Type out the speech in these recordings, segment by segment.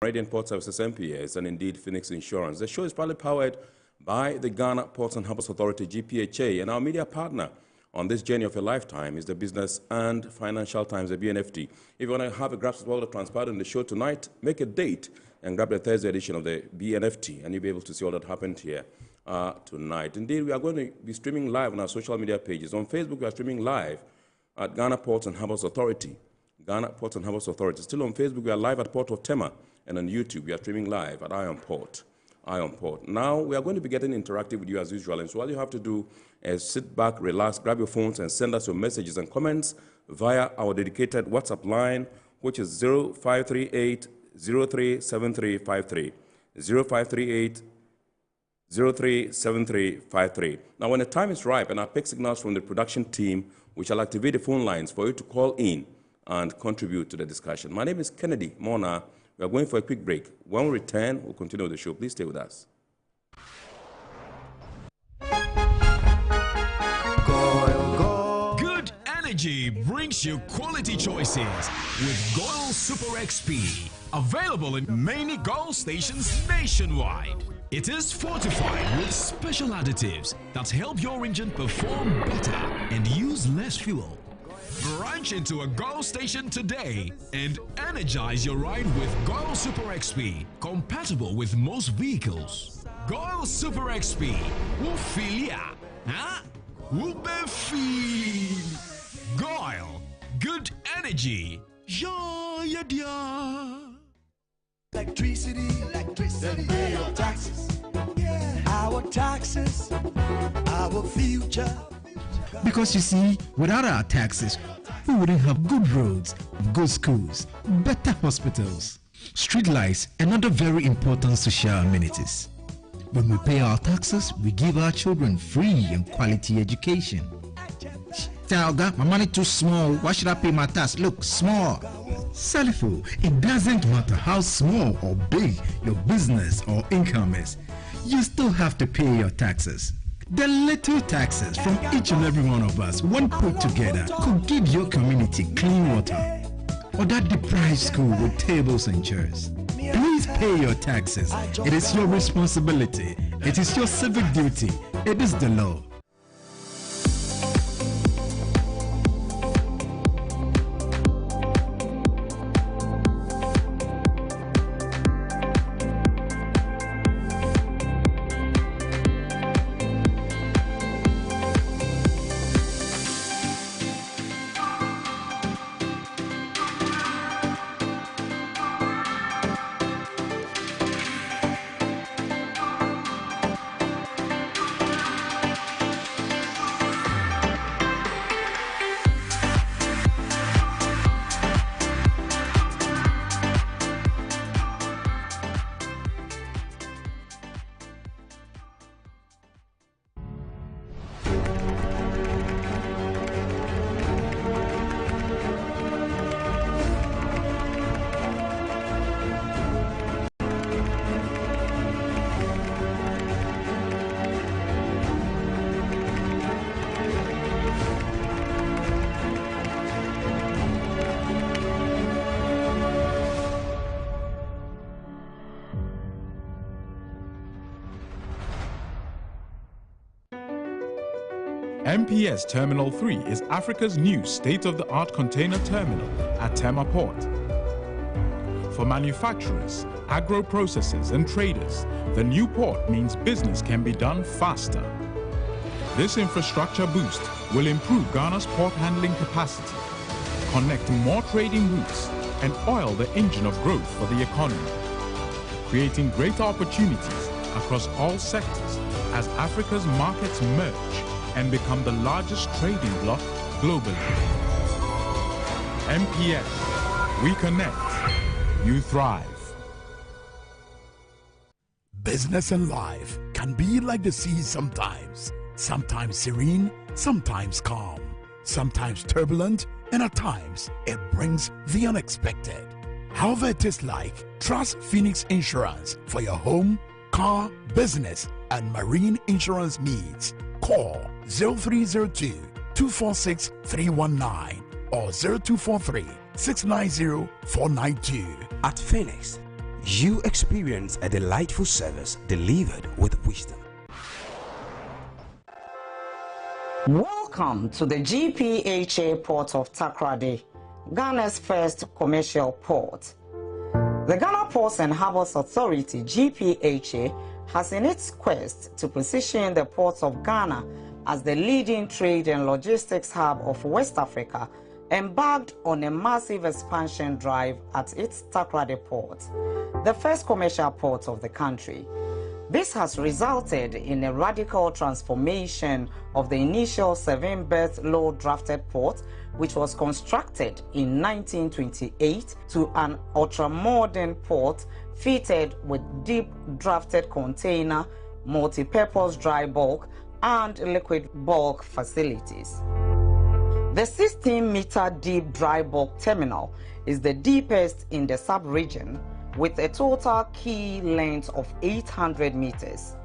Radiant Port Services MPS and indeed Phoenix Insurance. The show is proudly powered by the Ghana Ports and Harbours Authority-GPHA, and our media partner on this journey of a lifetime is the Business and Financial Times, the BNFT. If you want to have a grasp of all the transpired in the show tonight, make a date and grab the Thursday edition of the BNFT, and you'll be able to see all that happened here tonight. Indeed, we are going to be streaming live on our social media pages. On Facebook, we are streaming live at Ghana Ports and Harbours Authority. Ghana Ports and Harbours Authority. Still on Facebook, we are live at Port of Tema, and on YouTube, we are streaming live at Iron Port. Now, we are going to be getting interactive with you as usual, and so all you have to do is sit back, relax, grab your phones, and send us your messages and comments via our dedicated WhatsApp line, which is 0538 037353. 0538 037353. Now, when the time is ripe and I pick signals from the production team, we shall activate the phone lines for you to call in and contribute to the discussion. My name is Kennedy Mona. We are going for a quick break. When we return, we'll continue the show. Please stay with us. Good energy brings you quality choices with Goil Super XP. Available in many Goil stations nationwide. It is fortified with special additives that help your engine perform better and use less fuel. Branch into a Goil station today and energize your ride with Goil Super XP, compatible with most vehicles. Goil Super XP, Wufilia, huh? Wubefeel. Goil, good energy. Yeah, yeah. Electricity, then pay your taxes. Yeah. Our taxes, our future. Because you see, without our taxes, we wouldn't have good roads, good schools, better hospitals, street lights, and other very important social amenities. When we pay our taxes, we give our children free and quality education. Talga, my money too small. Why should I pay my tax? Look, small. Salifo, it doesn't matter how small or big your business or income is. You still have to pay your taxes. The little taxes from each and every one of us, when put together, could give your community clean water or that deprived school with tables and chairs. Please pay your taxes. It is your responsibility. It is your civic duty. It is the law. MPS Terminal 3 is Africa's new state-of-the-art container terminal at Tema Port. For manufacturers, agro-processors and traders, the new port means business can be done faster. This infrastructure boost will improve Ghana's port handling capacity, connect more trading routes, and oil the engine of growth for the economy, creating greater opportunities across all sectors as Africa's markets merge and become the largest trading bloc globally. MPS, we connect, you thrive. Business and life can be like the sea sometimes. Sometimes serene, sometimes calm, sometimes turbulent, and at times it brings the unexpected. However it is like, trust Phoenix Insurance for your home, car, business, and marine insurance needs. Call 0302-246-319 or 0243-690-492. At Phoenix, you experience a delightful service delivered with wisdom. Welcome to the GPHA port of Takoradi, Ghana's first commercial port. The Ghana Ports and Harbours Authority, GPHA, has in its quest to position the ports of Ghana as the leading trade and logistics hub of West Africa, embarked on a massive expansion drive at its Takoradi port, the first commercial port of the country. This has resulted in a radical transformation of the initial 7-berth low-drafted port, which was constructed in 1928, to an ultra-modern port fitted with deep-drafted container, multi-purpose dry bulk, and liquid bulk facilities. The 16-meter deep dry bulk terminal is the deepest in the sub-region, with a total quay length of 800 meters.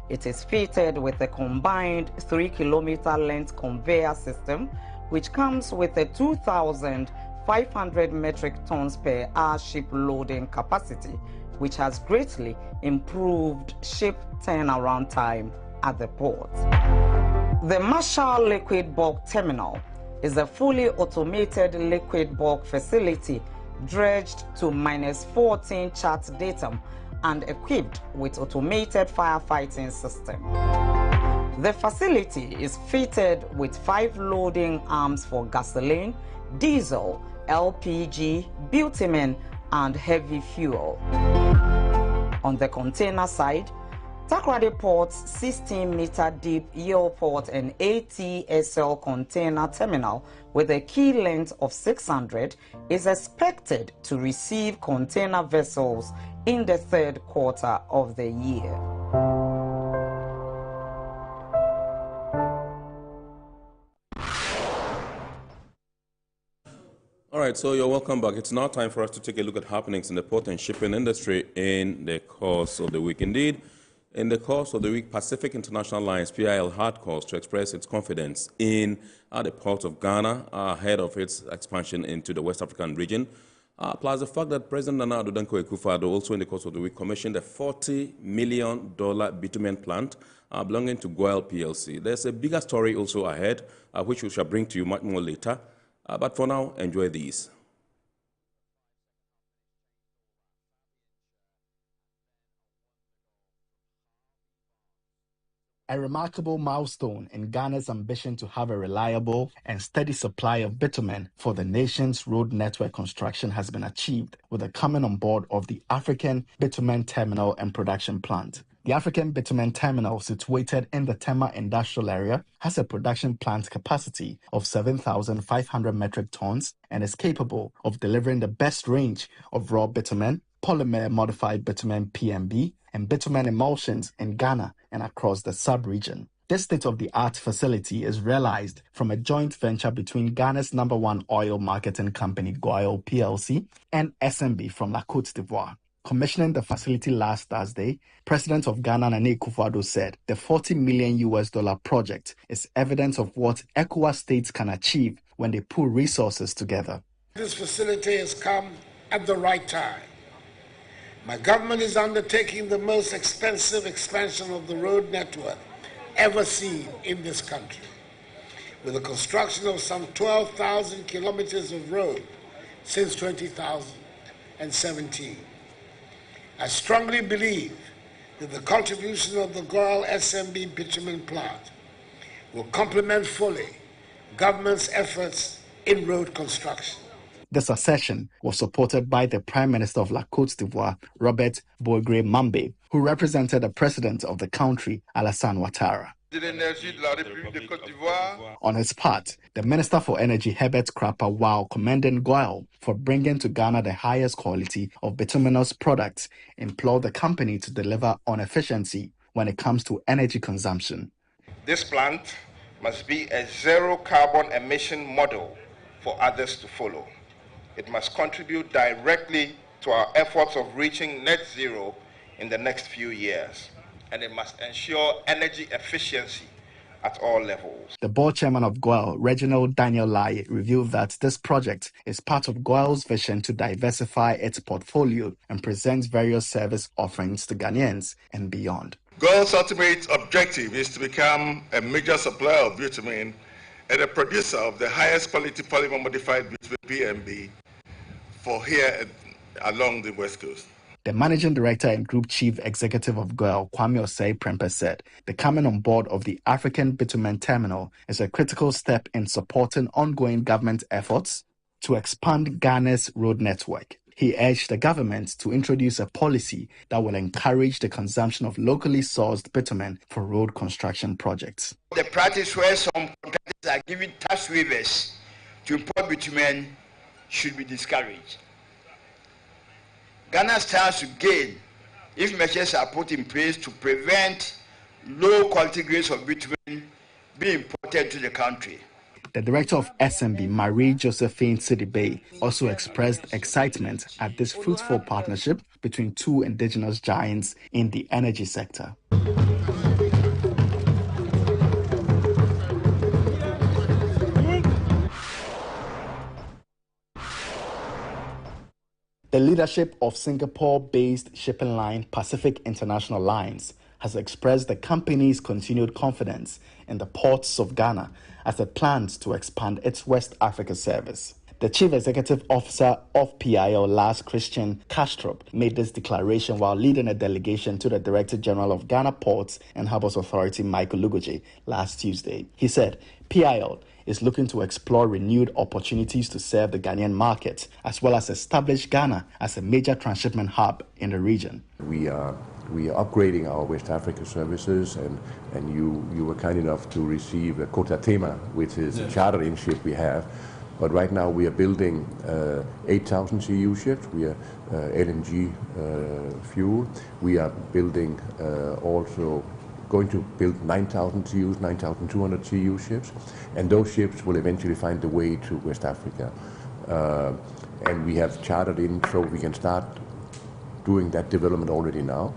It is fitted with a combined 3-kilometer length conveyor system, which comes with a 2,500 metric tons per hour ship loading capacity, which has greatly improved ship turnaround time at the port. The Marshall Liquid Bulk Terminal is a fully automated liquid bulk facility dredged to -14 chart datum and equipped with automated firefighting system. The facility is fitted with 5 loading arms for gasoline, diesel, LPG, bitumen, and heavy fuel. On the container side, Takoradi Port's 16-meter deep Yield and ATSL container terminal with a quay length of 600 is expected to receive container vessels in the 3rd quarter of the year. All right, so you're welcome back. It's now time for us to take a look at happenings in the port and shipping industry in the course of the week. Indeed, in the course of the week, Pacific International Lines, PIL, had cause to express its confidence in the port of Ghana ahead of its expansion into the West African region, plus the fact that President Nana Addo Dankwa Akufo-Addo also in the course of the week commissioned a $40 million bitumen plant belonging to Goil PLC. There's a bigger story also ahead, which we shall bring to you much more later. But for now, enjoy these. A remarkable milestone in Ghana's ambition to have a reliable and steady supply of bitumen for the nation's road network construction has been achieved with the coming on board of the African Bitumen Terminal and Production Plant. The African Bitumen Terminal, situated in the Tema industrial area, has a production plant capacity of 7,500 metric tons and is capable of delivering the best range of raw bitumen, polymer-modified bitumen PMB, and bitumen emulsions in Ghana and across the sub-region. This state-of-the-art facility is realized from a joint venture between Ghana's #1 oil marketing company, Goil PLC, and SMB from La Côte d'Ivoire. Commissioning the facility last Thursday, President of Ghana Nana Akufo-Addo said the $40 million project is evidence of what ECOWAS states can achieve when they pool resources together. This facility has come at the right time. My government is undertaking the most expensive expansion of the road network ever seen in this country, with the construction of some 12,000 kilometers of road since 2017. I strongly believe that the contribution of the Goil SMB bitumen plant will complement fully government's efforts in road construction. This accession was supported by the Prime Minister of La Côte d'Ivoire, Robert Bourgre Mambe, who represented the President of the country, Alassane Ouattara. On his part, the Minister for Energy, Herbert Krapa, while commending Goil for bringing to Ghana the highest quality of bituminous products, implored the company to deliver on efficiency when it comes to energy consumption. This plant must be a zero-carbon emission model for others to follow. It must contribute directly to our efforts of reaching net zero in the next few years. And it must ensure energy efficiency at all levels. The board chairman of GOIL, Reginald Daniel Lai, revealed that this project is part of GOIL's vision to diversify its portfolio and present various service offerings to Ghanaians and beyond. GOIL's ultimate objective is to become a major supplier of bitumen and a producer of the highest quality polymer modified bitumen PMB for here along the West Coast. The managing director and group chief executive of GOIL, Kwame Osei Prempeh, said the coming on board of the African bitumen terminal is a critical step in supporting ongoing government efforts to expand Ghana's road network. He urged the government to introduce a policy that will encourage the consumption of locally sourced bitumen for road construction projects. The practice where some contractors are giving tax waivers to import bitumen should be discouraged. Ghana stands to gain if measures are put in place to prevent low quality grades of bitumen being imported to the country. The director of SMB, Marie Josephine Sidibe, also expressed excitement at this fruitful partnership between two indigenous giants in the energy sector. The leadership of Singapore-based shipping line Pacific International Lines has expressed the company's continued confidence in the ports of Ghana as it plans to expand its West Africa service. The chief executive officer of PIL, Lars Christian Kastrup, made this declaration while leading a delegation to the Director General of Ghana Ports and Harbours Authority, Michael Lugoje, last Tuesday. He said PIL is looking to explore renewed opportunities to serve the Ghanaian market, as well as establish Ghana as a major transshipment hub in the region. We are upgrading our West Africa services, and you were kind enough to receive a Tema, which is a charter-in ship we have. But right now we are building 8,000 CU ships. We are LNG fuel. We are building also going to build 9,000 CUs, 9,200 CU ships, and those ships will eventually find their way to West Africa. And we have chartered in so we can start doing that development already now.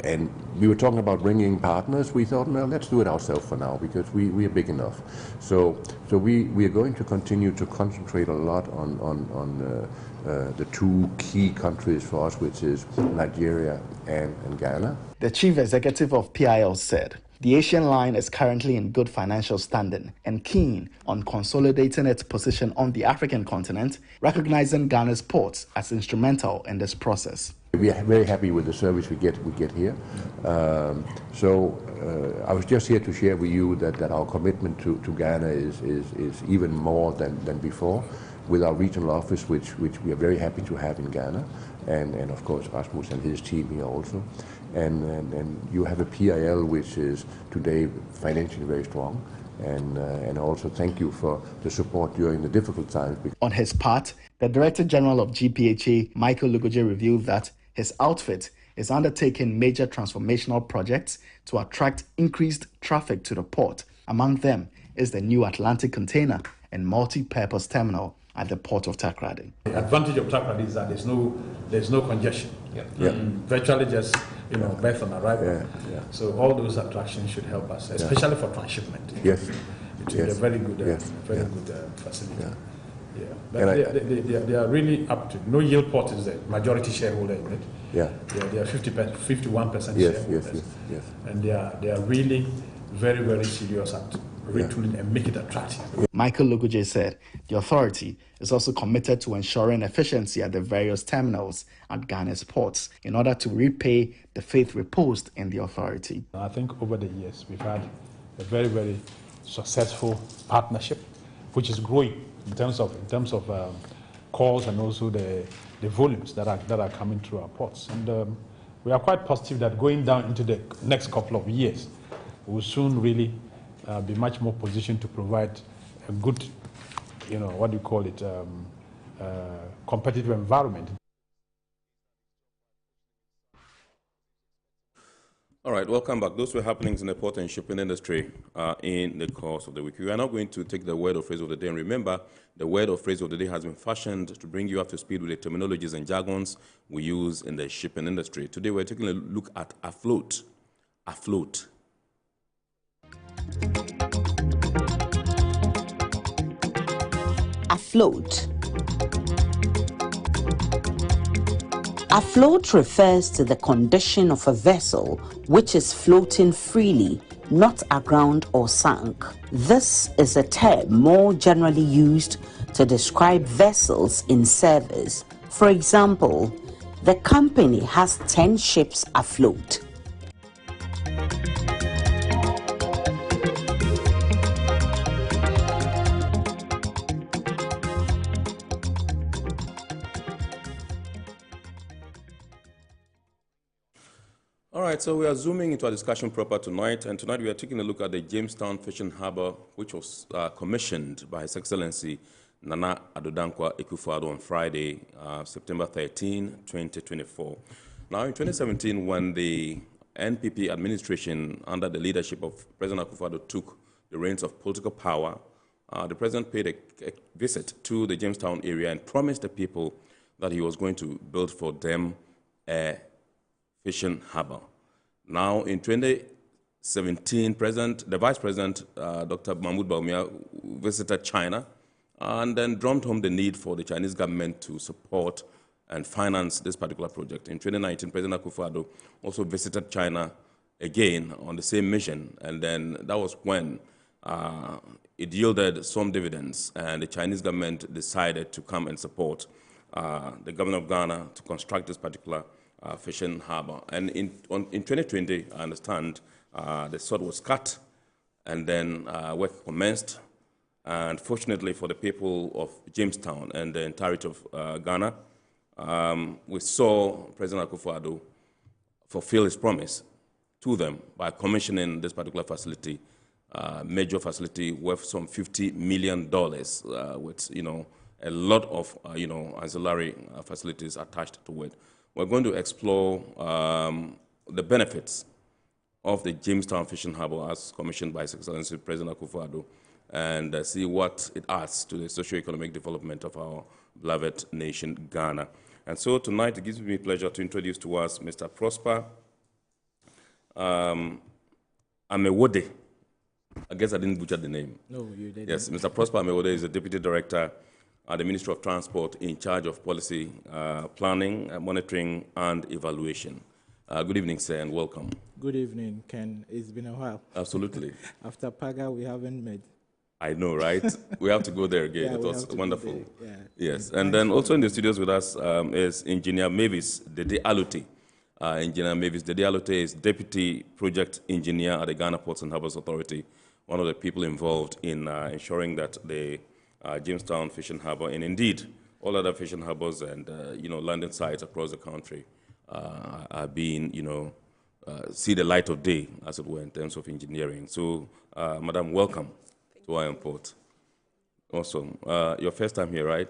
And we were talking about bringing partners. We thought, no, let's do it ourselves for now because we are big enough. So we are going to continue to concentrate a lot on the two key countries for us, which is Nigeria and Ghana. The chief executive of PIL said the Asian line is currently in good financial standing and keen on consolidating its position on the African continent, recognizing Ghana's ports as instrumental in this process. We are very happy with the service we get here. I was just here to share with you that our commitment to Ghana is even more than before, with our regional office, which we are very happy to have in Ghana, and of course Rasmus and his team here also. And you have a PIL which is today financially very strong, and also thank you for the support during the difficult times. On his part, the Director General of GPHA, Michael Lugoje, revealed that his outfit is undertaking major transformational projects to attract increased traffic to the port. Among them is the new Atlantic container and multi-purpose terminal at the port of Takoradi. The advantage of Takoradi is that there's no congestion. Virtually just birth on arrival. So all those attractions should help us, especially for transshipment. Yes, it will be a very good, facility. They are really up to. No Yield Port is the majority shareholder in it. They are 51% shareholders. Yes. And they are really very, very serious at retooling and make it attractive. Michael Lugoje said the authority is also committed to ensuring efficiency at the various terminals at Ghana's ports in order to repay the faith reposed in the authority. I think over the years we've had a very, very successful partnership, which is growing in terms of calls and also the volumes that are coming through our ports. And we are quite positive that going down into the next couple of years, we will soon really be much more positioned to provide a good, competitive environment. All right, welcome back. Those were happenings in the port and shipping industry in the course of the week. We are now going to take the word or phrase of the day. And remember, the word or phrase of the day has been fashioned to bring you up to speed with the terminologies and jargons we use in the shipping industry. Today, we're taking a look at afloat. Afloat. Afloat. Afloat refers to the condition of a vessel which is floating freely, not aground or sunk. This is a term more generally used to describe vessels in service. For example, the company has 10 ships afloat. All right, so we are zooming into our discussion proper tonight, and tonight we are taking a look at the Jamestown Fishing Harbour, which was commissioned by His Excellency Nana Addo Dankwa Akufo-Addo on Friday, September 13, 2024. Now, in 2017, when the NPP administration, under the leadership of President Akufo-Addo, took the reins of political power, the president paid a visit to the Jamestown area and promised the people that he was going to build for them a fishing harbour. Now, in 2017, the Vice President, Dr. Mahmoud Bawumia, visited China and then drummed home the need for the Chinese government to support and finance this particular project. In 2019, President Akufo-Addo also visited China again on the same mission, and then that was when it yielded some dividends, and the Chinese government decided to come and support the government of Ghana to construct this particular fishing harbour. And in 2020, I understand, the sod was cut, and then work commenced. And fortunately for the people of Jamestown and the entirety of Ghana, we saw President Akufo-Addo fulfill his promise to them by commissioning this particular facility, major facility worth some $50 million, with a lot of ancillary facilities attached to it. We're going to explore the benefits of the Jamestown Fishing Harbour as commissioned by His Excellency President Akufo-Addo, and see what it adds to the socio-economic development of our beloved nation, Ghana. And so tonight it gives me pleasure to introduce to us Mr. Prosper Amewode. I guess I didn't butcher the name. No, you didn't. Yes, Mr. Prosper Amewode is the Deputy Director at the Ministry of Transport in charge of policy planning, monitoring, and evaluation. Good evening, sir, and welcome. Good evening, Ken. It's been a while. Absolutely. After Paga, we haven't met. I know, right? We have to go there again. Yeah, it was wonderful. Yeah. Yes, and then also in the studios with us is Engineer Mavis Dede Alute. Engineer Mavis Dede Alute is Deputy Project Engineer at the Ghana Ports and Harbours Authority, one of the people involved in ensuring that the Jamestown Fishing Harbour, and indeed all other fishing harbours and landing sites across the country are being, see the light of day, as it were, in terms of engineering. So, Madam, welcome to our port. Awesome. Your first time here, right?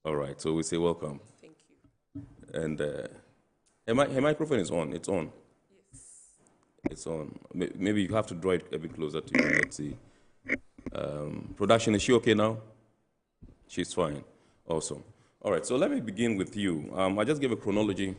All right. So we say welcome. Thank you. And her microphone is on. It's on. Yes. It's on. Maybe you have to draw it a bit closer to you. Let's see. Production, is she okay now? She's fine. Awesome. All right, so let me begin with you. I just gave a chronology.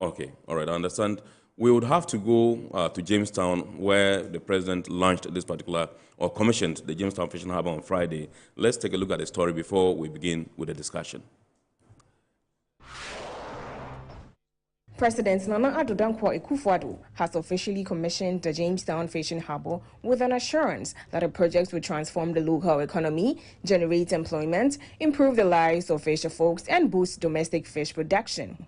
Okay, all right, I understand. We would have to go to Jamestown, where the president launched this particular, or commissioned the Jamestown Fishing Harbour on Friday. Let's take a look at the story before we begin with the discussion. President Nana Addo Dankwa Akufo-Addo has officially commissioned the Jamestown Fishing Harbour with an assurance that the project will transform the local economy, generate employment, improve the lives of fisher folks, and boost domestic fish production.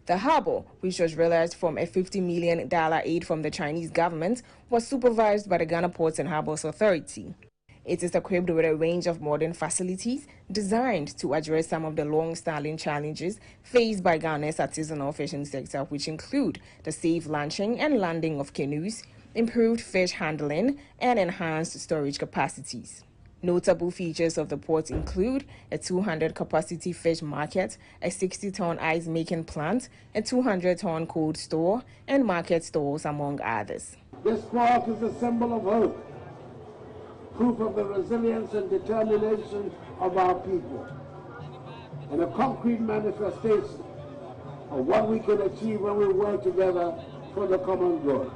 The harbour, which was realized from a $50 million aid from the Chinese government, was supervised by the Ghana Ports and Harbours Authority. It is equipped with a range of modern facilities designed to address some of the long-standing challenges faced by Ghana's artisanal fishing sector, which include the safe launching and landing of canoes, improved fish handling, and enhanced storage capacities. Notable features of the port include a 200-capacity fish market, a 60-ton ice-making plant, a 200-ton cold store, and market stalls, among others. This port is a symbol of hope, proof of the resilience and determination of our people, and a concrete manifestation of what we can achieve when we work together for the common good.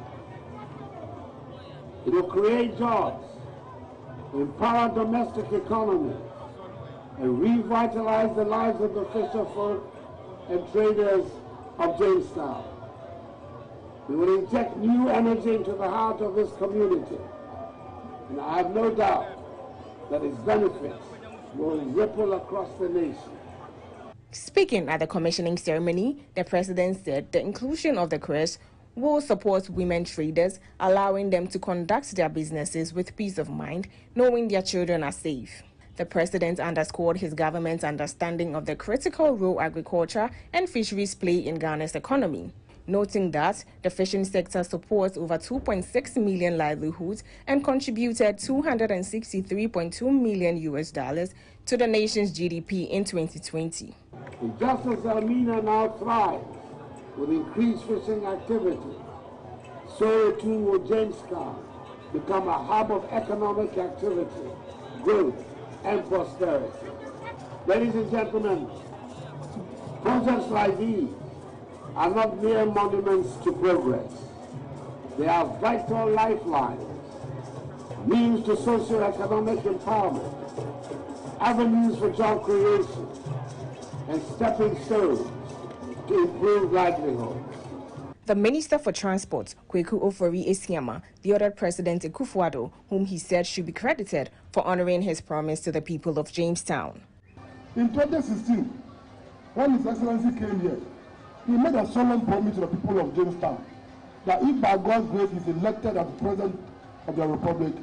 It will create jobs, empower domestic economy, and revitalize the lives of the fisherfolk and traders of Jamestown. We will inject new energy into the heart of this community, and I have no doubt that its benefits will ripple across the nation. Speaking at the commissioning ceremony, the president said the inclusion of the crèche will support women traders, allowing them to conduct their businesses with peace of mind, knowing their children are safe. The president underscored his government's understanding of the critical role agriculture and fisheries play in Ghana's economy, noting that the fishing sector supports over 2.6 million livelihoods and contributed $263.2 million to the nation's GDP in 2020. And just as Elmina now thrives with increased fishing activity, so too will Jamestown become a hub of economic activity, growth, and prosperity. Ladies and gentlemen, projects like these are not mere monuments to progress. They are vital lifelines, means to socio-economic empowerment, avenues for job creation, and stepping stones to improve livelihoods. The Minister for Transport, Kweku Ofori-Esiama, the other President Akufo-Addo, whom he said should be credited for honoring his promise to the people of Jamestown. In 2016, when His Excellency came here, he made a solemn promise to the people of Jamestown that if by God's grace he is elected as President of the Republic,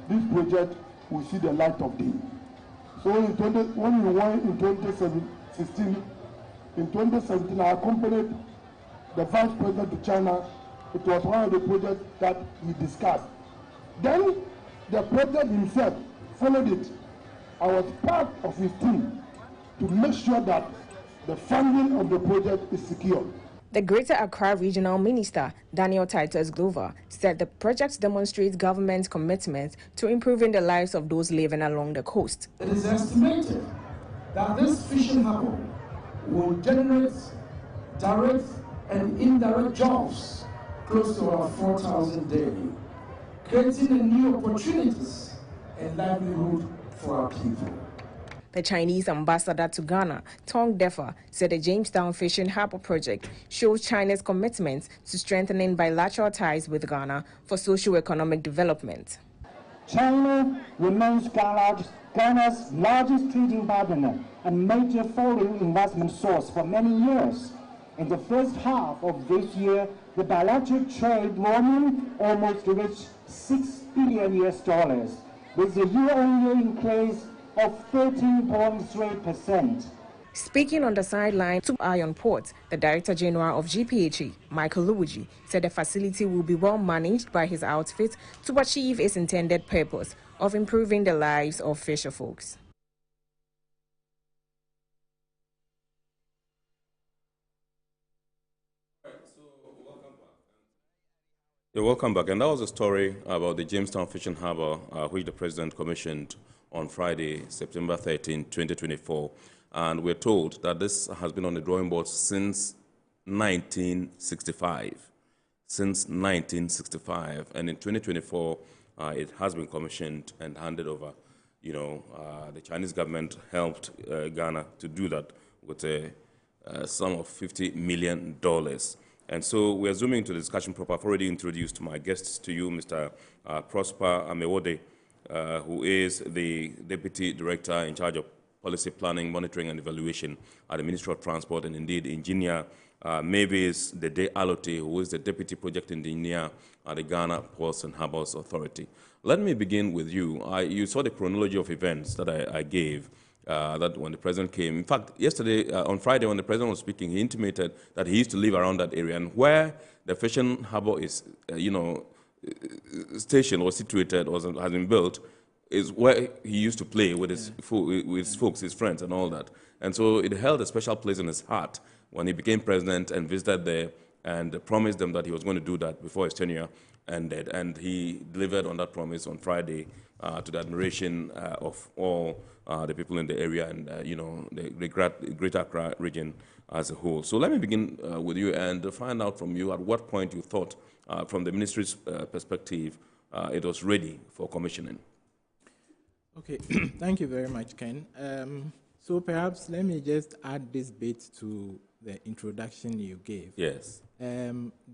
this project will see the light of day. So when he won in 2016, in 2017, I accompanied the Vice President to China. It was one of the projects that he discussed. Then the President himself followed it. I was part of his team to make sure that the funding of the project is secure. The Greater Accra Regional Minister, Daniel Titus Glover, said the project demonstrates government's commitment to improving the lives of those living along the coast. It is estimated that this fishing harbour will generate direct and indirect jobs close to about 4,000 daily, creating new opportunities and livelihood for our people. The Chinese ambassador to Ghana, Tong Defa, said the Jamestown Fishing Harbour project shows China's commitment to strengthening bilateral ties with Ghana for socio-economic development. China remains Ghana's largest trading partner and major foreign investment source for many years. In the first half of this year, the bilateral trade volume almost reached $6 billion, with a year-on-year increase of 13.3%. Speaking on the sideline to Iron Port, the Director General of GPHA, Michael Luwuji, said the facility will be well managed by his outfit to achieve its intended purpose of improving the lives of fisherfolks. You're welcome back. And that was a story about the Jamestown Fishing Harbour, which the President commissioned on Friday, September 13, 2024. And we're told that this has been on the drawing board since 1965. Since 1965. And in 2024, it has been commissioned and handed over. You know, the Chinese government helped Ghana to do that with a sum of $50 million. And so we're zooming into the discussion proper. I've already introduced my guests to you, Mr. Prosper Amewode, who is the Deputy Director in charge of Policy Planning, Monitoring and Evaluation at the Ministry of Transport, and indeed Engineer Mavis Dede Alote, who is the Deputy Project Engineer at the Ghana Ports and Harbours Authority. Let me begin with you. You saw the chronology of events that I gave. That when the president came, in fact, yesterday, on Friday, when the president was speaking, he intimated that he used to live around that area, and where the fishing harbour is, station was situated or has been built, is where he used to play with his folks, his friends, and all that. And so it held a special place in his heart when he became president and visited there and promised them that he was going to do that before his tenure ended. And he delivered on that promise on Friday to the admiration of all the people in the area and, the Greater Accra region as a whole. So let me begin with you and find out from you at what point you thought, from the ministry's perspective, it was ready for commissioning? Okay, thank you very much, Ken. So perhaps let me just add this bit to the introduction you gave. Yes.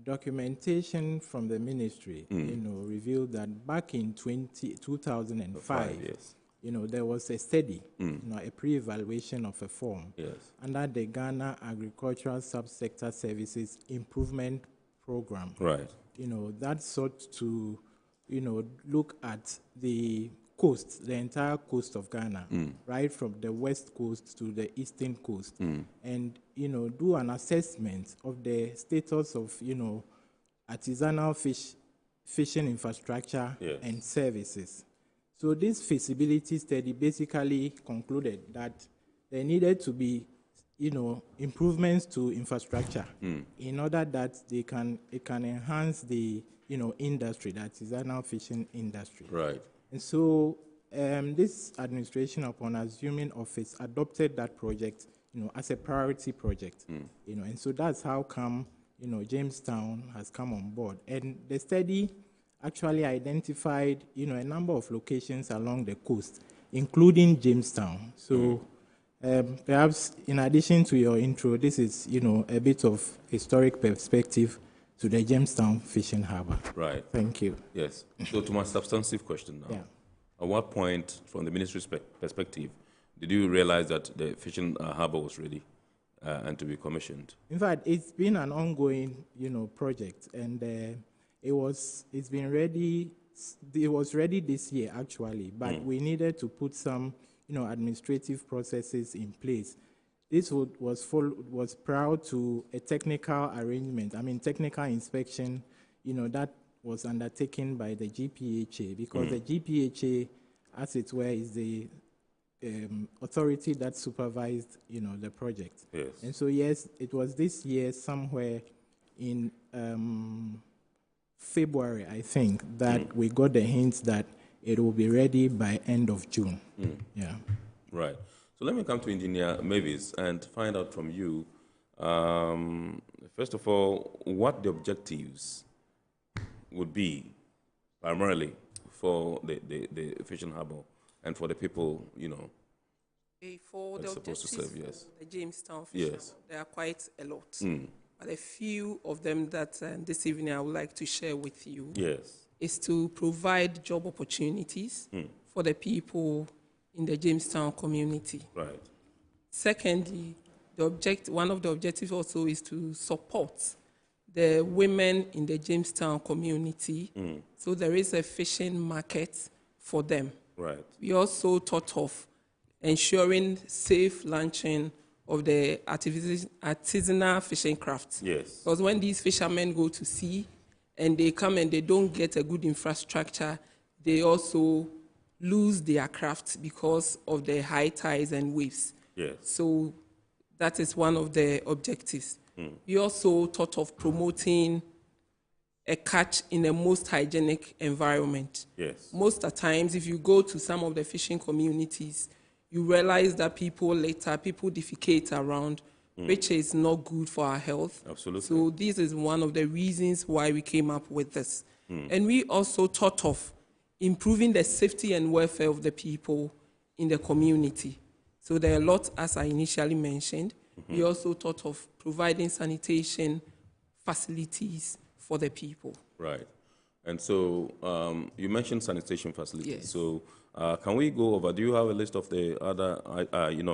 Documentation from the ministry, revealed that back in 2005, yes. There was a study, a pre-evaluation of a form under the Ghana Agricultural Subsector Services Improvement Program. Right. That sought to, look at the coast, the entire coast of Ghana, right from the west coast to the eastern coast, and, do an assessment of the status of, artisanal fishing infrastructure and services. So this feasibility study basically concluded that there needed to be, improvements to infrastructure in order that it can enhance the, industry, the artisanal fishing industry. Right. And so this administration, upon assuming office, adopted that project, as a priority project. And so that's how come, Jamestown has come on board. And the study actually identified, a number of locations along the coast, including Jamestown. So perhaps in addition to your intro, this is, a bit of historic perspective to the Jamestown Fishing Harbour. Right. Thank you. Yes. So to my substantive question now. Yeah. At what point, from the ministry's perspective, did you realize that the fishing harbour was ready and to be commissioned? In fact, it's been an ongoing, project, and it was ready this year actually, but we needed to put some, administrative processes in place. This was prior to a technical arrangement. Technical inspection, that was undertaken by the GPHA, because the GPHA, as it were, is the authority that supervised, the project. Yes. And so, yes, it was this year somewhere in February, I think, that we got the hints that it will be ready by end of June. Yeah. Right. So let me come to Engineer Mavis and find out from you, first of all, what the objectives would be primarily for the fishing harbour and for the people, for the supposed to serve, yes. The Jamestown fishing harbour, there are quite a lot. But a few of them that this evening I would like to share with you is to provide job opportunities for the people in the Jamestown community. Right. Secondly, one of the objectives also is to support the women in the Jamestown community. So there is a fishing market for them. Right. We also thought of ensuring safe launching of the artisanal fishing crafts. Yes. Because when these fishermen go to sea and they come and they don't get a good infrastructure, they also lose their craft because of the high tides and waves. Yes. So that is one of the objectives. We also thought of promoting a catch in the most hygienic environment. Yes. Most of the times, if you go to some of the fishing communities, you realize that people defecate around, which is not good for our health. Absolutely. So this is one of the reasons why we came up with this. And we also thought of improving the safety and welfare of the people in the community. So there are a lot, as I initially mentioned. We also thought of providing sanitation facilities for the people. Right. And so you mentioned sanitation facilities. Yes. So can we go over, do you have a list of the other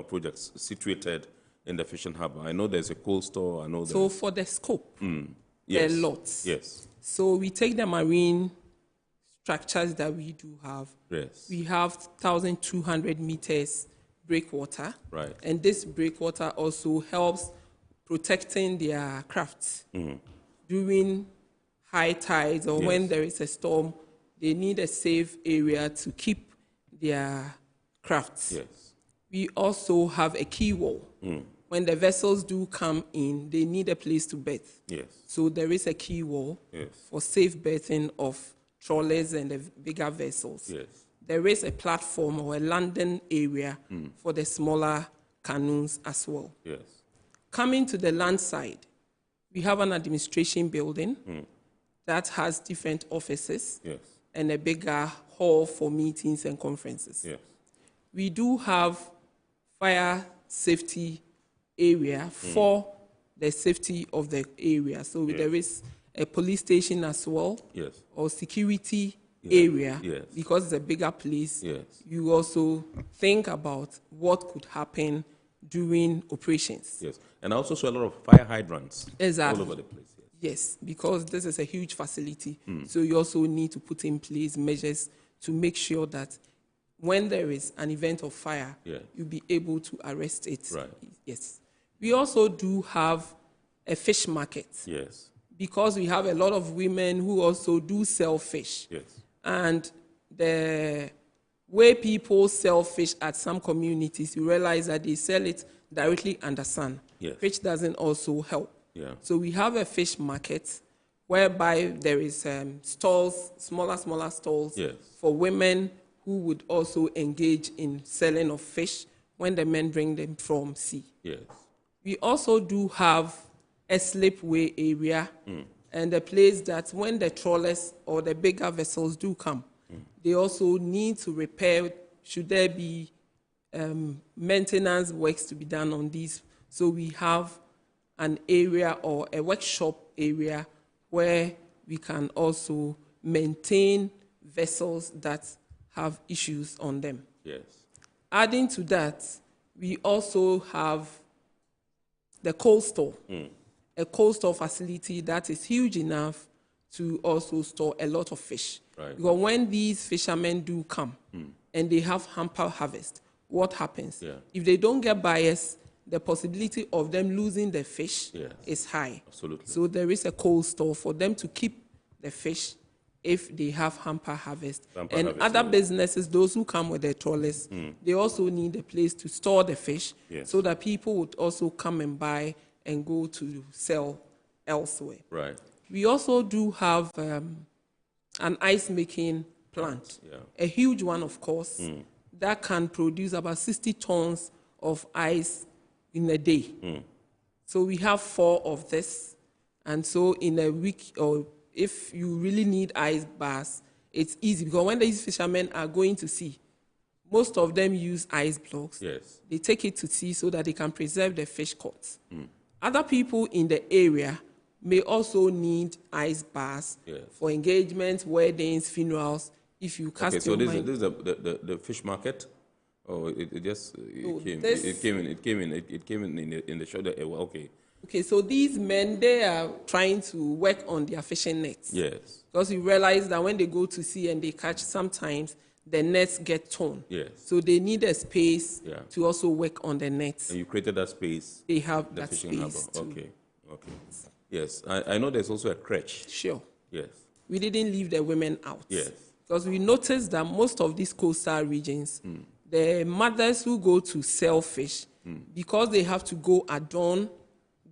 projects situated in the fishing harbour? I know there's a cold store. I know there's... So for the scope, yes. there are lots. Yes. So we take the marine structures that we do have. Yes. We have 1,200 meters breakwater. Right. And this breakwater also helps protecting their crafts. During high tides or when there is a storm, they need a safe area to keep their crafts. Yes. We also have a quay wall. When the vessels do come in, they need a place to berth. Yes. So there is a quay wall for safe berthing of trawlers and the bigger vessels. Yes. There is a platform or a landing area for the smaller canoes as well. Yes. Coming to the land side, we have an administration building that has different offices. Yes. and a bigger hall for meetings and conferences. Yes. We do have fire safety area for the safety of the area. So there is a police station as well, or security area, because it's a bigger place. You also think about what could happen during operations. Yes, and I also saw a lot of fire hydrants Exactly. all over the place. Yes, because this is a huge facility. So you also need to put in place measures to make sure that when there is an event of fire, you'll be able to arrest it. Right. Yes. We also do have a fish market. Yes. Because we have a lot of women who also do sell fish. Yes. And the way people sell fish at some communities, you realize that they sell it directly under sun, which doesn't also help. So we have a fish market whereby there is stalls, smaller stalls for women who would also engage in selling of fish when the men bring them from sea. Yes. We also do have a slipway area and a place that when the trawlers or the bigger vessels do come, they also need to repair, should there be maintenance works to be done on these. So we have an area or a workshop area where we can also maintain vessels that have issues on them. Yes. Adding to that, we also have the cold store, a cold store facility that is huge enough to also store a lot of fish. Right. Because when these fishermen do come and they have hamper harvest, what happens? If they don't get buyers, the possibility of them losing the fish is high. Absolutely. So there is a cold store for them to keep the fish if they have hamper harvest. Other businesses, those who come with their trawlers, they also need a place to store the fish so that people would also come and buy and go to sell elsewhere. Right. We also do have an ice making plant, a huge one, of course, that can produce about 60 tons of ice in a day. So we have 4 of this. And so in a week, or if you really need ice bars, it's easy because when these fishermen are going to sea, most of them use ice blocks. Yes. They take it to sea so that they can preserve the fish courts. Other people in the area may also need ice bars for engagements, weddings, funerals. If you cast so your this mind, is the fish market. Oh, it came in the shoulder. Okay. Okay, so these men, they are trying to work on their fishing nets. Yes. Because you realize that when they go to sea and they catch, sometimes the nets get torn. Yes. So they need a space to also work on the nets. And you created that space. They have the that fishing space harbor. too. Okay. Yes, I know there's also a crèche. Sure. Yes. We didn't leave the women out. Yes. Because we noticed that most of these coastal regions, the mothers who go to sell fish, because they have to go at dawn,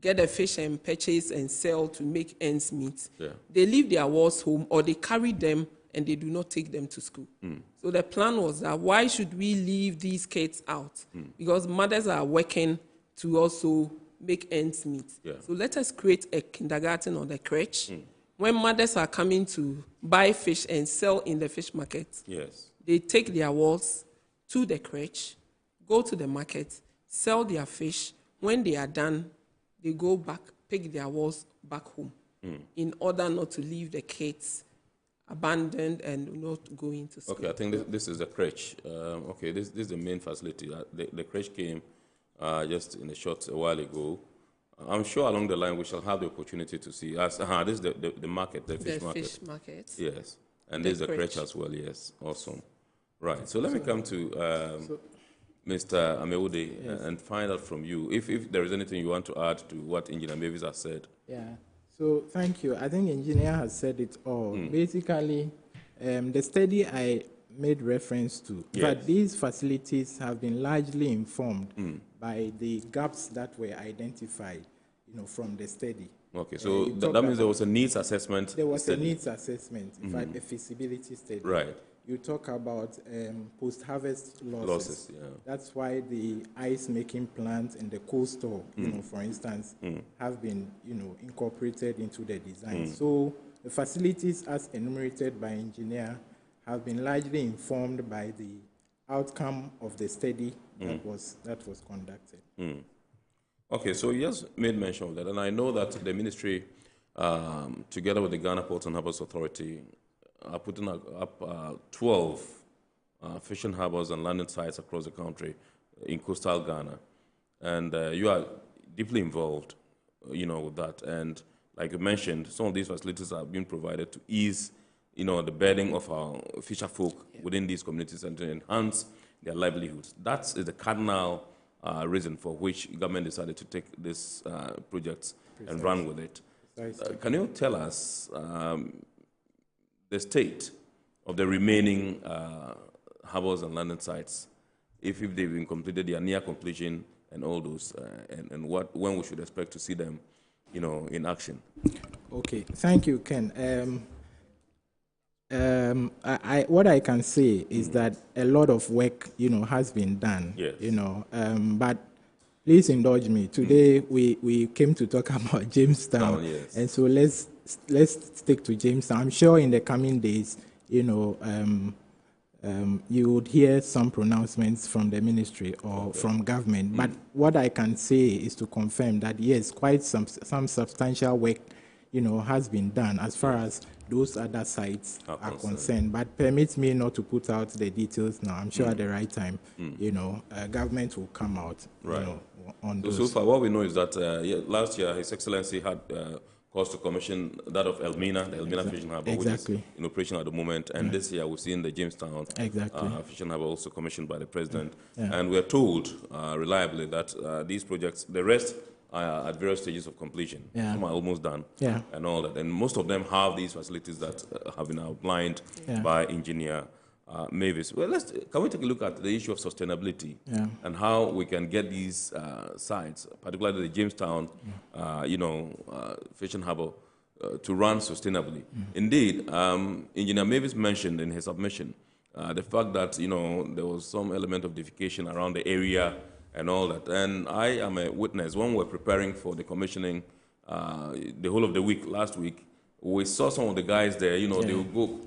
get the fish and purchase and sell to make ends meet, they leave their wards home or they carry them and they do not take them to school. So the plan was that why should we leave these kids out? Because mothers are working to also make ends meet. So let us create a kindergarten or the crèche. When mothers are coming to buy fish and sell in the fish market, they take their walls to the crèche, go to the market, sell their fish. When they are done, they go back, pick their walls back home in order not to leave the kids abandoned and not going to school. Okay, I think this is the crèche. Okay, this is the main facility. The crèche came just in a short a while ago. I'm sure along the line we shall have the opportunity to see. This is the market, the fish market. Fish market. Yes, and there's the crèche as well. Yes, awesome. Right. So let me come to Mr. Amewude and find out from you if there is anything you want to add to what Engineer Mavis has said. Yeah. So thank you. I think Engineer has said it all. Basically, the study I made reference to, that these facilities have been largely informed by the gaps that were identified, from the study. Okay, so that means there was a needs assessment. There was a needs assessment, in fact, a feasibility study. Right. You talk about post-harvest losses. Yeah. That's why the ice-making plant and the cold store, for instance, have been, incorporated into the design. So the facilities, as enumerated by engineer, have been largely informed by the outcome of the study that was conducted. Okay, so you just made mention of that, and I know that the ministry, together with the Ghana Ports and Harbours Authority, are putting up 12 fishing harbors and landing sites across the country in coastal Ghana, and you are deeply involved, with that. And like you mentioned, some of these facilities are being provided to ease, the burden of our fisher folk within these communities and to enhance their livelihoods. That is the cardinal reason for which government decided to take this project and run with it. Can you tell us the state of the remaining harbors and landing sites, if they've been completed, they are near completion, and all those, and when we should expect to see them, in action? Okay, thank you, Ken. What I can say is that a lot of work, has been done. Yes. But please indulge me. Today we came to talk about Jamestown, yes. and so let's stick to Jamestown. I'm sure in the coming days, you would hear some pronouncements from the ministry or from government. But what I can say is to confirm that yes, quite some substantial work, has been done as far as those other sites are concerned. But permit me not to put out the details now. I'm sure at the right time, government will come out, on those. So far, what we know is that last year, His Excellency had calls to commission that of Elmina, the Elmina Fishing Harbour, which is in operation at the moment. And this year, we've seen the Jamestown Fishing Harbour also commissioned by the President. And we're told reliably that these projects, the rest, are at various stages of completion. Some are almost done and all that. And most of them have these facilities that have been outlined by Engineer Mavis. Well, can we take a look at the issue of sustainability and how we can get these sites, particularly the Jamestown, fishing harbour, to run sustainably? Indeed, Engineer Mavis mentioned in his submission the fact that there was some element of defecation around the area and all that. And I am a witness. When we were preparing for the commissioning, the whole of the week, last week, we saw some of the guys there, they will go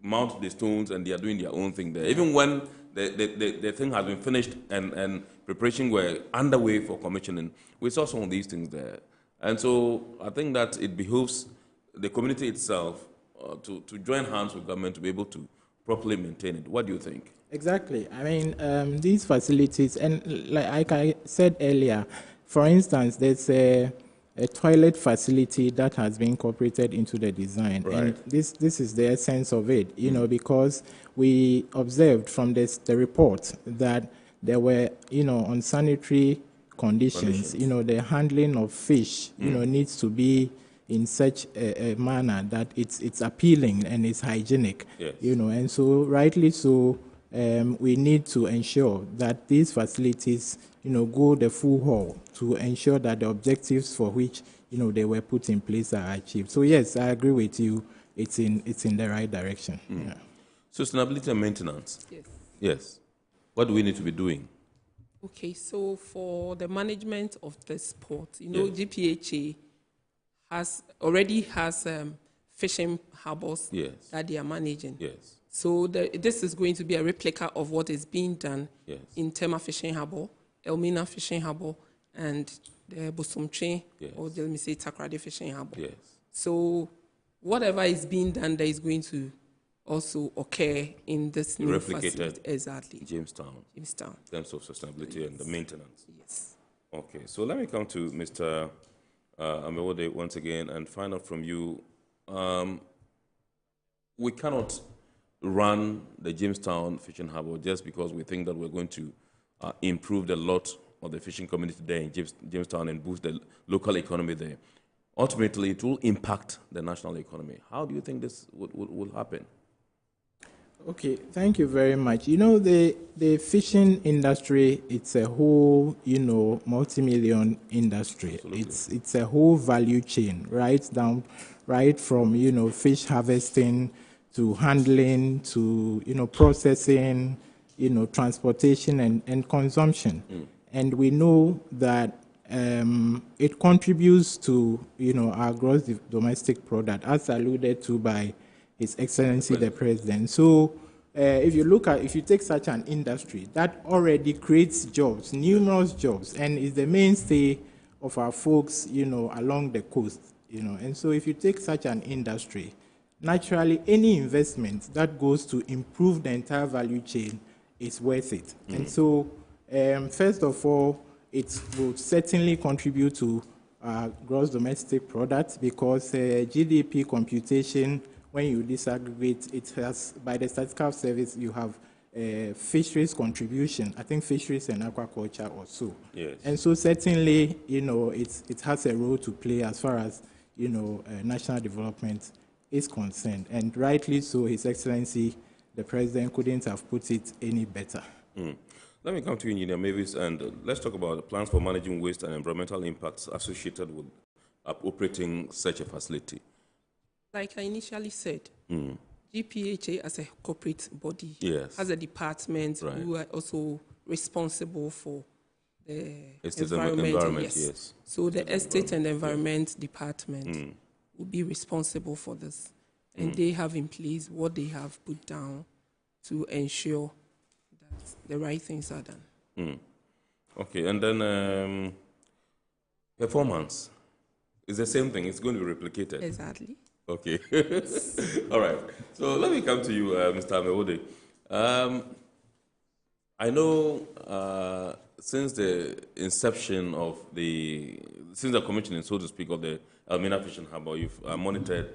mount the stones and they are doing their own thing there. Even when the thing has been finished and preparation were underway for commissioning, we saw some of these things there. And so I think that it behooves the community itself to join hands with government to be able to properly maintain it. What do you think? Exactly. I mean, these facilities, and like I said earlier, for instance, there's a toilet facility that has been incorporated into the design. And this is the essence of it, because we observed from the report that there were, unsanitary conditions. The handling of fish, needs to be in such a manner that it's appealing and it's hygienic, and so rightly so, we need to ensure that these facilities, go the full haul to ensure that the objectives for which, they were put in place are achieved. So yes, I agree with you. It's in the right direction. Sustainability and maintenance. Yes. Yes. What do we need to be doing? Okay, so for the management of this port, GPHA already has fishing harbors that they are managing. Yes. So this is going to be a replica of what is being done in Tema Fishing Harbour, Elmina Fishing Harbour, and the Bosomtwe, or let me say Takrade Fishing Harbour. Yes. So whatever is being done there is going to also occur in this new facility. Exactly. Jamestown. In terms of sustainability and the maintenance. Yes. Okay, so let me come to Mr. Amewode once again and find out from you. We cannot run the Jamestown Fishing Harbour just because we think that we're going to improve the lot of the fishing community there in Jamestown and boost the local economy there. Ultimately, it will impact the national economy. How do you think this will happen? Okay, thank you very much. The fishing industry, it's a whole, multi-million industry. Absolutely. It's a whole value chain, right from, fish harvesting to handling to, processing, transportation and consumption. And we know that it contributes to, our gross domestic product, as alluded to by His Excellency the President. So if you take such an industry that already creates jobs, numerous jobs, and is the mainstay of our folks, along the coast, and so if you take such an industry, naturally any investment that goes to improve the entire value chain is worth it. And so, first of all, it will certainly contribute to gross domestic product, because GDP computation, when you disaggregate, it has, by the Statistical Service, you have fisheries contribution, I think fisheries and aquaculture also. Yes. And so certainly, it has a role to play as far as, national development is concerned. And rightly so, His Excellency, the President, couldn't have put it any better. Let me come to you, Engineer Mavis, and let's talk about the plans for managing waste and environmental impacts associated with operating such a facility. Like I initially said, GPHA as a corporate body has a department who are also responsible for the environment. Yes. So the Estate and Environment Department will be responsible for this. And they have in place what they have put down to ensure that the right things are done. Okay, and then performance is the same thing. It's going to be replicated. Exactly. Okay. All right. So let me come to you, Mr. Amewode. I know since the inception of since the commissioning, so to speak, of the Elmina Fishing Harbour, you've monitored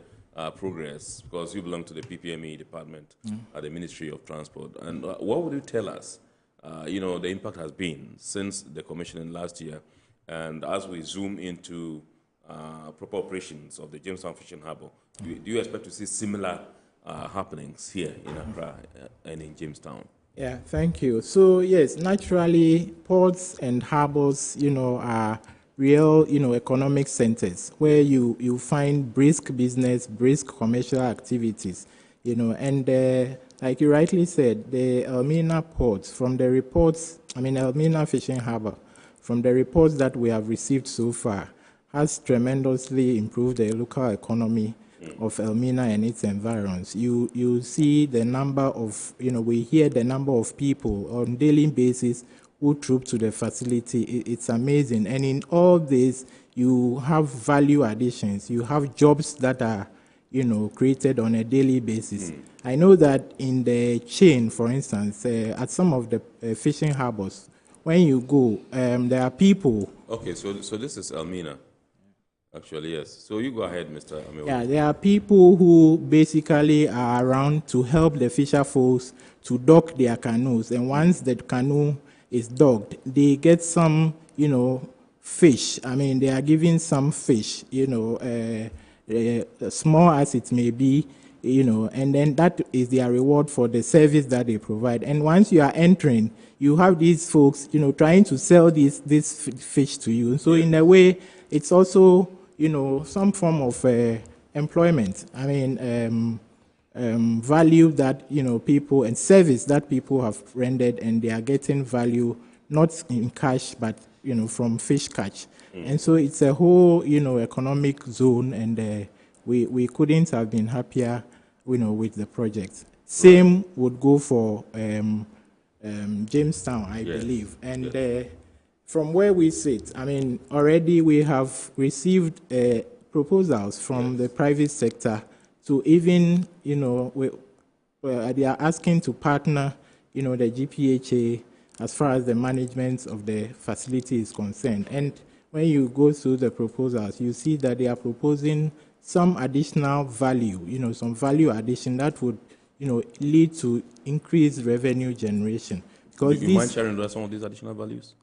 progress, because you belong to the PPME department at the Ministry of Transport. And what would you tell us, the impact has been since the commissioning last year, and as we zoom into proper operations of the Jamestown Fishing Harbour, do you expect to see similar happenings here in Accra and in Jamestown? Yeah, thank you. So yes, naturally, ports and harbors, are real, economic centers where you find brisk business, brisk commercial activities, and like you rightly said, the Elmina ports, from the reports, Elmina Fishing Harbour, from the reports that we have received so far, has tremendously improved the local economy of Elmina and its environs. You see the number of, we hear the number of people on daily basis who troop to the facility. It's amazing. And in all this, you have value additions. You have jobs that are, created on a daily basis. I know that in the chain, for instance, at some of the fishing harbors, when you go, there are people. Okay, so this is Elmina. Actually, yes. So you go ahead, Mr. Amewode. Yeah, there are people who basically are around to help the fisher folks to dock their canoes. And once the canoe is docked, they get some, fish. They are given some fish, small as it may be, and then that is their reward for the service that they provide. And once you are entering, you have these folks, trying to sell this fish to you. So in a way, it's also, some form of employment. Value that, people, and service that people have rendered, and they are getting value, not in cash, but, from fish catch. And so it's a whole, economic zone, and we couldn't have been happier, with the project. Same would go for Jamestown, I believe. And from where we sit, already we have received proposals from the private sector to even, they are asking to partner, the GPHA as far as the management of the facility is concerned. And when you go through the proposals, you see that they are proposing some additional value, some value addition that would, lead to increased revenue generation. Because do you mind sharing some of these additional values?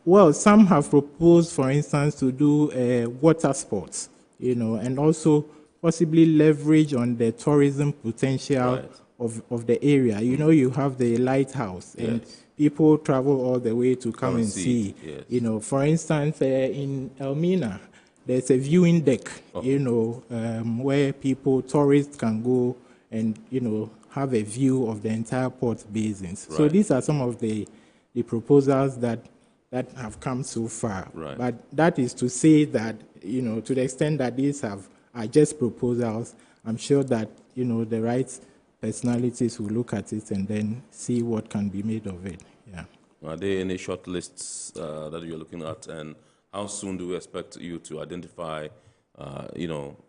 Well, some have proposed, for instance, to do water sports, and also possibly leverage on the tourism potential of the area. You have the lighthouse, and people travel all the way to come and see. Yes. For instance, in Elmina, there's a viewing deck, where tourists can go and, have a view of the entire port basins. So these are some of the proposals that have come so far. But that is to say that, to the extent that these are just proposals, I'm sure that, the right personalities will look at it and then see what can be made of it. Yeah. Are there any short lists that you're looking at, and how soon do we expect you to identify,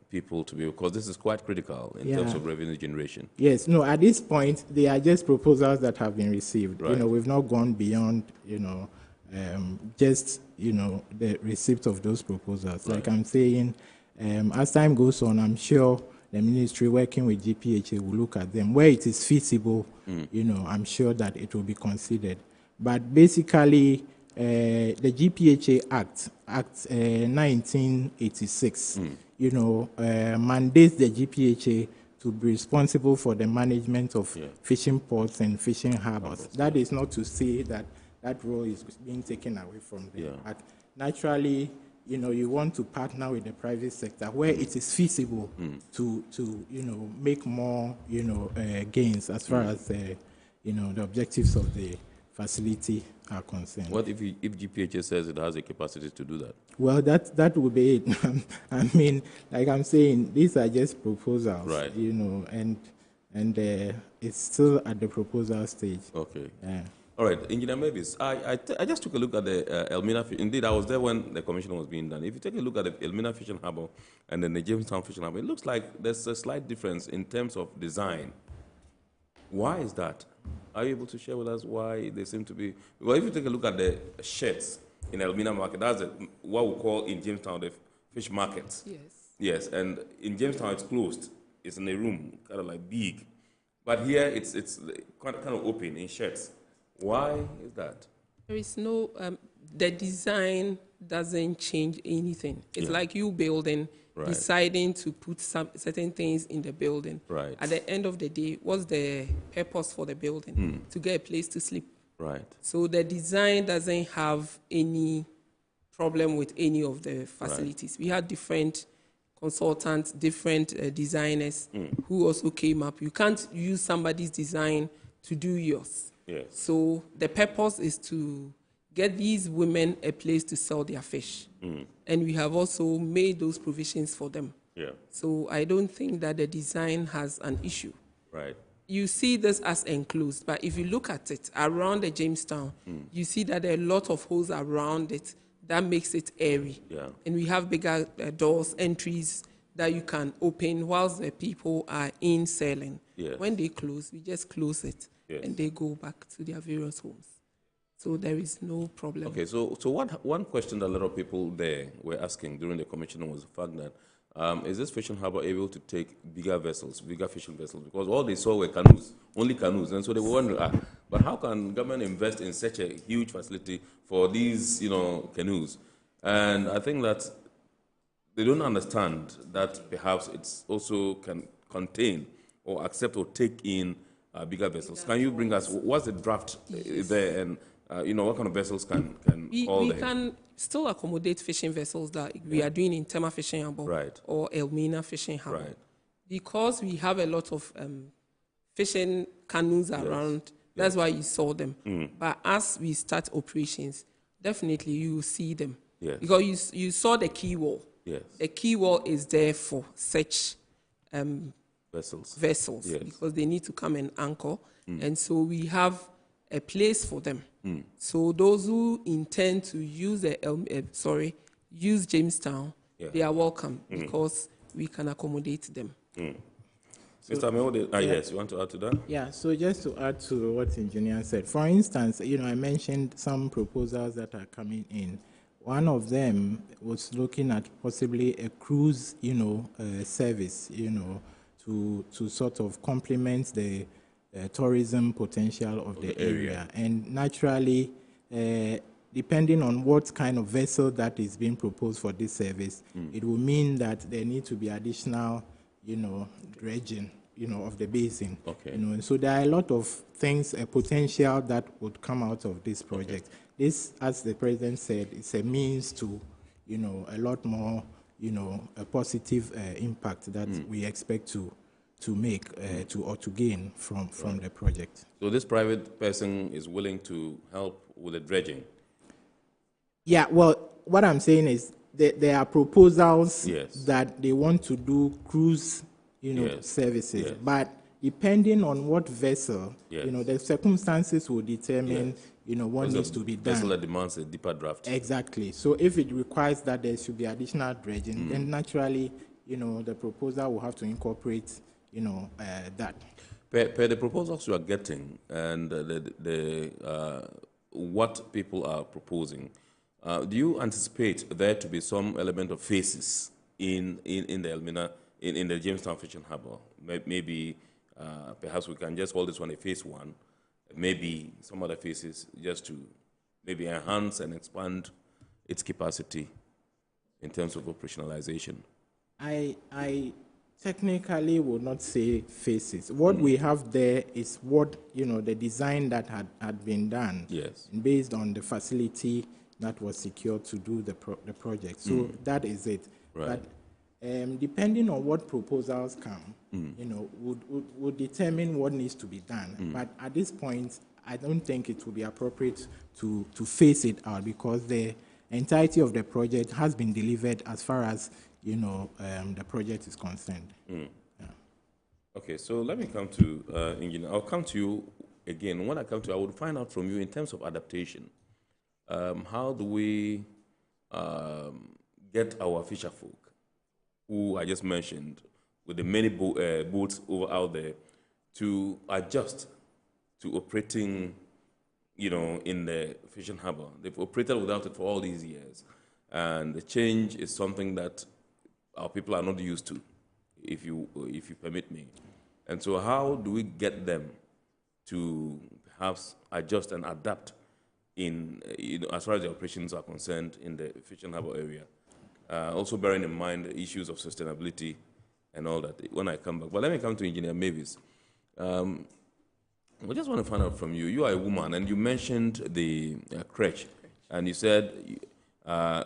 people to be, because this is quite critical in terms of revenue generation? Yes, no, at this point, they are just proposals that have been received. Right. We've not gone beyond, just, the receipt of those proposals. Right. Like I'm saying, as time goes on, I'm sure the ministry working with GPHA will look at them. Where it is feasible, I'm sure that it will be considered. But basically, the GPHA Act 1986, mandates the GPHA to be responsible for the management of fishing ports and fishing harbors. That is not to say that that role is being taken away from them. But naturally, you want to partner with the private sector where it is feasible to make more, gains as far as, the objectives of the facility are concerned. What if GPHA says it has a capacity to do that? Well, that would be it. I mean, like I'm saying, these are just proposals, right? And it's still at the proposal stage. Okay. Yeah. All right, Engineer Mavis, I just took a look at the Elmina. Indeed, I was there when the commission was being done. If you take a look at the Elmina Fishing Harbour and then the Jamestown Fishing Harbour, it looks like there's a slight difference in terms of design. Why is that? Are you able to share with us why they seem to be? Well, if you take a look at the sheds in Elmina Market, that's what we call in Jamestown the fish market. Yes. Yes, and in Jamestown it's closed. It's in a room, kind of like big. But here it's kind of open in sheds. Why is that? There is no, the design doesn't change anything. It's like you building, deciding to put certain things in the building. Right. At the end of the day, what's the purpose for the building? To get a place to sleep. Right. So the design doesn't have any problem with any of the facilities. We had different consultants, different designers who also came up. You can't use somebody's design to do yours. Yes. So the purpose is to get these women a place to sell their fish. And we have also made those provisions for them. Yeah. So I don't think that the design has an issue. Right. You see this as enclosed, but if you look at it around the Jamestown, you see that there are a lot of holes around it that makes it airy. Yeah. And we have bigger doors, entries that you can open whilst the people are in selling. Yes. When they close, we just close it. Yes. And they go back to their various homes. So there is no problem. Okay, so one question that a lot of people there were asking during the commission was the fact that is this fishing harbour able to take bigger vessels, bigger fishing vessels? Because all they saw were canoes, only canoes. And so they were wondering, but how can government invest in such a huge facility for these, canoes? And I think that they don't understand that perhaps it's also can contain or accept or take in bigger vessels. Can you bring us, what's the draft there, and what kind of vessels can call we there? can still accommodate fishing vessels that we are doing in Tema Fishing Harbour or Elmina Fishing Harbour. Right. Because we have a lot of fishing canoes around, that's why you saw them. But as we start operations, definitely you will see them. Yes. Because you saw the quay wall. Yes. The quay wall is there for such vessels, yes. Because they need to come and anchor. And so we have a place for them. So those who intend to use use Jamestown, they are welcome because we can accommodate them. Mr. Amewode, yes, you want to add to that? Yeah, so just to add to what the engineer said, for instance, I mentioned some proposals that are coming in. One of them was looking at possibly a cruise, service, to sort of complement the tourism potential of the area. And naturally, depending on what kind of vessel that is being proposed for this service, it will mean that there need to be additional, dredging, of the basin. Okay. And so there are a lot of things, a potential that would come out of this project. Okay. This, as the president said, is a means to, a lot more, a positive impact that we expect to make to gain from the project. So this private person is willing to help with the dredging? Yeah, well, what I'm saying is that there are proposals that they want to do cruise, services, but depending on what vessel, Yes. you know, the circumstances will determine, Yes. you know, what needs to be done. Vessel that demands a deeper draft. Exactly. So if it requires that there should be additional dredging, then naturally, you know, the proposal will have to incorporate, you know, that. Per the proposals you are getting and what people are proposing, do you anticipate there to be some element of phases in the Elmina, in the Jamestown Fishing Harbour? Maybe perhaps we can just call this one a phase one, maybe some other phases just to maybe enhance and expand its capacity in terms of operationalization. I technically would not say phases. What we have there is what, you know, the design that had been done. Yes. Based on the facility that was secured to do the project. So that is it. Right. But depending on what proposals come, you know, would determine what needs to be done. But at this point, I don't think it would be appropriate to phase it out, because the entirety of the project has been delivered as far as, you know, the project is concerned. Yeah. Okay, so let me come to Engineer. I'll come to you again. When I come to you, I would find out from you in terms of adaptation. How do we get our fisher folk, who I just mentioned, with the many boats out there, to adjust to operating, you know, in the fishing harbour? They've operated without it for all these years, and the change is something that our people are not used to, if you permit me. And so how do we get them to perhaps adjust and adapt in, you know, as far as the operations are concerned in the fishing harbour area? Also bearing in mind the issues of sustainability and all that when I come back. But let me come to Engineer Mavis. I just want to find out from you. You are a woman, and you mentioned the crèche, and you said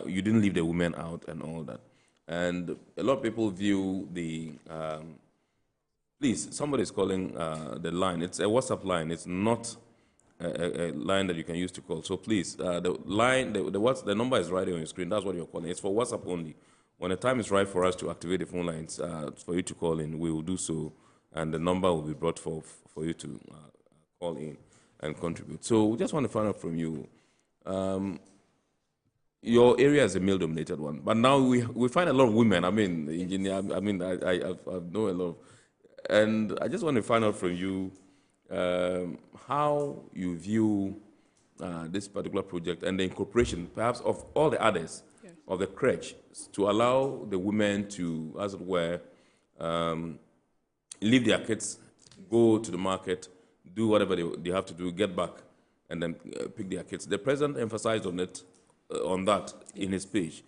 you didn't leave the women out and all that. And a lot of people view the, please, somebody is calling the line. It's a WhatsApp line. It's not a line that you can use to call. So please, the line, the number is right on your screen. That's what you're calling. It's for WhatsApp only. When the time is right for us to activate the phone lines for you to call in, we will do so, and the number will be brought for you to call in and contribute. So we just want to find out from you. Your area is a male-dominated one, but now we find a lot of women. I mean, engineer. I mean, I know a lot of, and I just want to find out from you how you view this particular project and the incorporation, perhaps, of all the others of the crèche, to allow the women to, as it were, leave their kids, go to the market, do whatever they have to do, get back, and then pick their kids. The president emphasized on it. On that in his speech,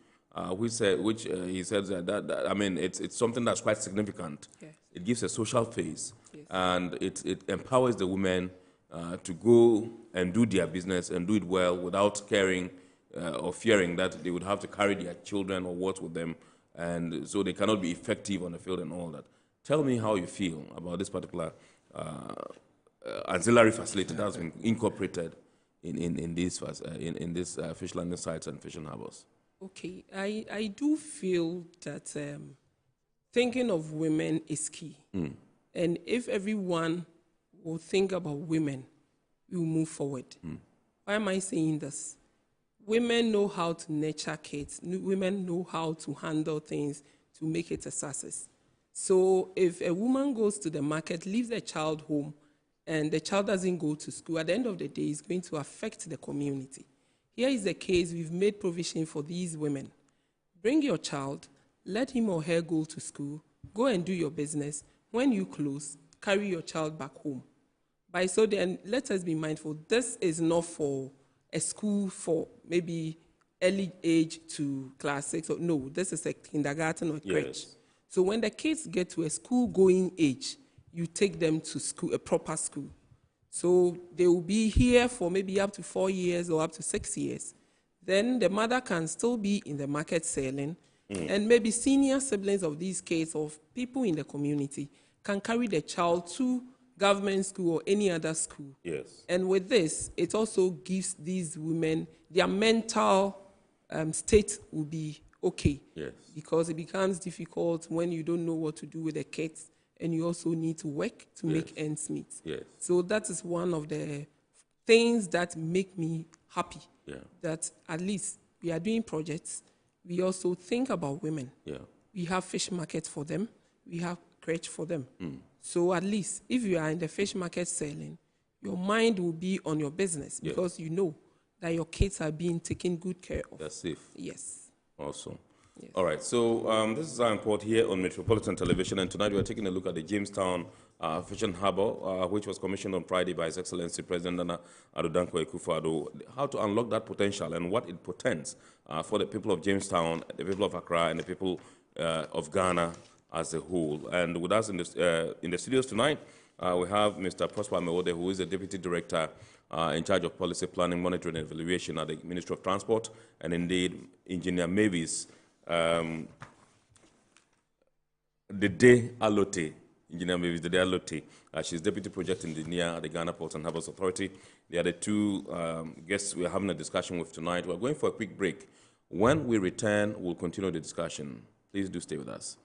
he said that I mean, it's something that's quite significant. Yes. It gives a social face, yes, and it empowers the women to go and do their business and do it well without caring or fearing that they would have to carry their children or what with them, and so they cannot be effective on the field and all that. Tell me how you feel about this particular auxiliary facility that has been incorporated in these fish landing sites and fishing harbours. Okay, I do feel that thinking of women is key. And if everyone will think about women, we will move forward. Why am I saying this? Women know how to nurture kids. Women know how to handle things to make it a success. So if a woman goes to the market, leaves a child home, and the child doesn't go to school, at the end of the day, it's going to affect the community. Here is the case. We've made provision for these women. Bring your child, let him or her go to school, go and do your business. When you close, carry your child back home. By so then, let us be mindful, this is not for a school for maybe early age to class 6. No, this is a kindergarten or crèche. Yes. So when the kids get to a school-going age, you take them to school, a proper school. So they will be here for maybe up to 4 years or up to 6 years. Then the mother can still be in the market selling, and maybe senior siblings of these kids, of people in the community, can carry the child to government school or any other school. Yes. And with this, it also gives these women, their mental state will be okay. Yes. Because it becomes difficult when you don't know what to do with the kids, and you also need to work to make ends meet. Yes. So that is one of the things that make me happy, that at least we are doing projects. We also think about women. We have fish markets for them. We have crèche for them. So at least if you are in the fish market selling, your mind will be on your business because you know that your kids are being taken good care of. They're safe. Yes. Awesome. Yes. All right, so this is our report here on Metropolitan Television, and tonight we are taking a look at the Jamestown Fishing Harbour, which was commissioned on Friday by His Excellency President Nana Addo Dankwa Akufo-Addo. How to unlock that potential and what it portends for the people of Jamestown, the people of Accra, and the people of Ghana as a whole. And with us in the studios tonight, we have Mr. Prosper Mewode, who is the Deputy Director in charge of Policy Planning, Monitoring and Evaluation at the Ministry of Transport, and indeed Engineer Mavis the day Alote, Engineer Mavis the day Alote. She's Deputy Project Engineer at the Ghana Ports and Harbours Authority. They are the two guests we are having a discussion with tonight. We're going for a quick break. When we return, we'll continue the discussion. Please do stay with us.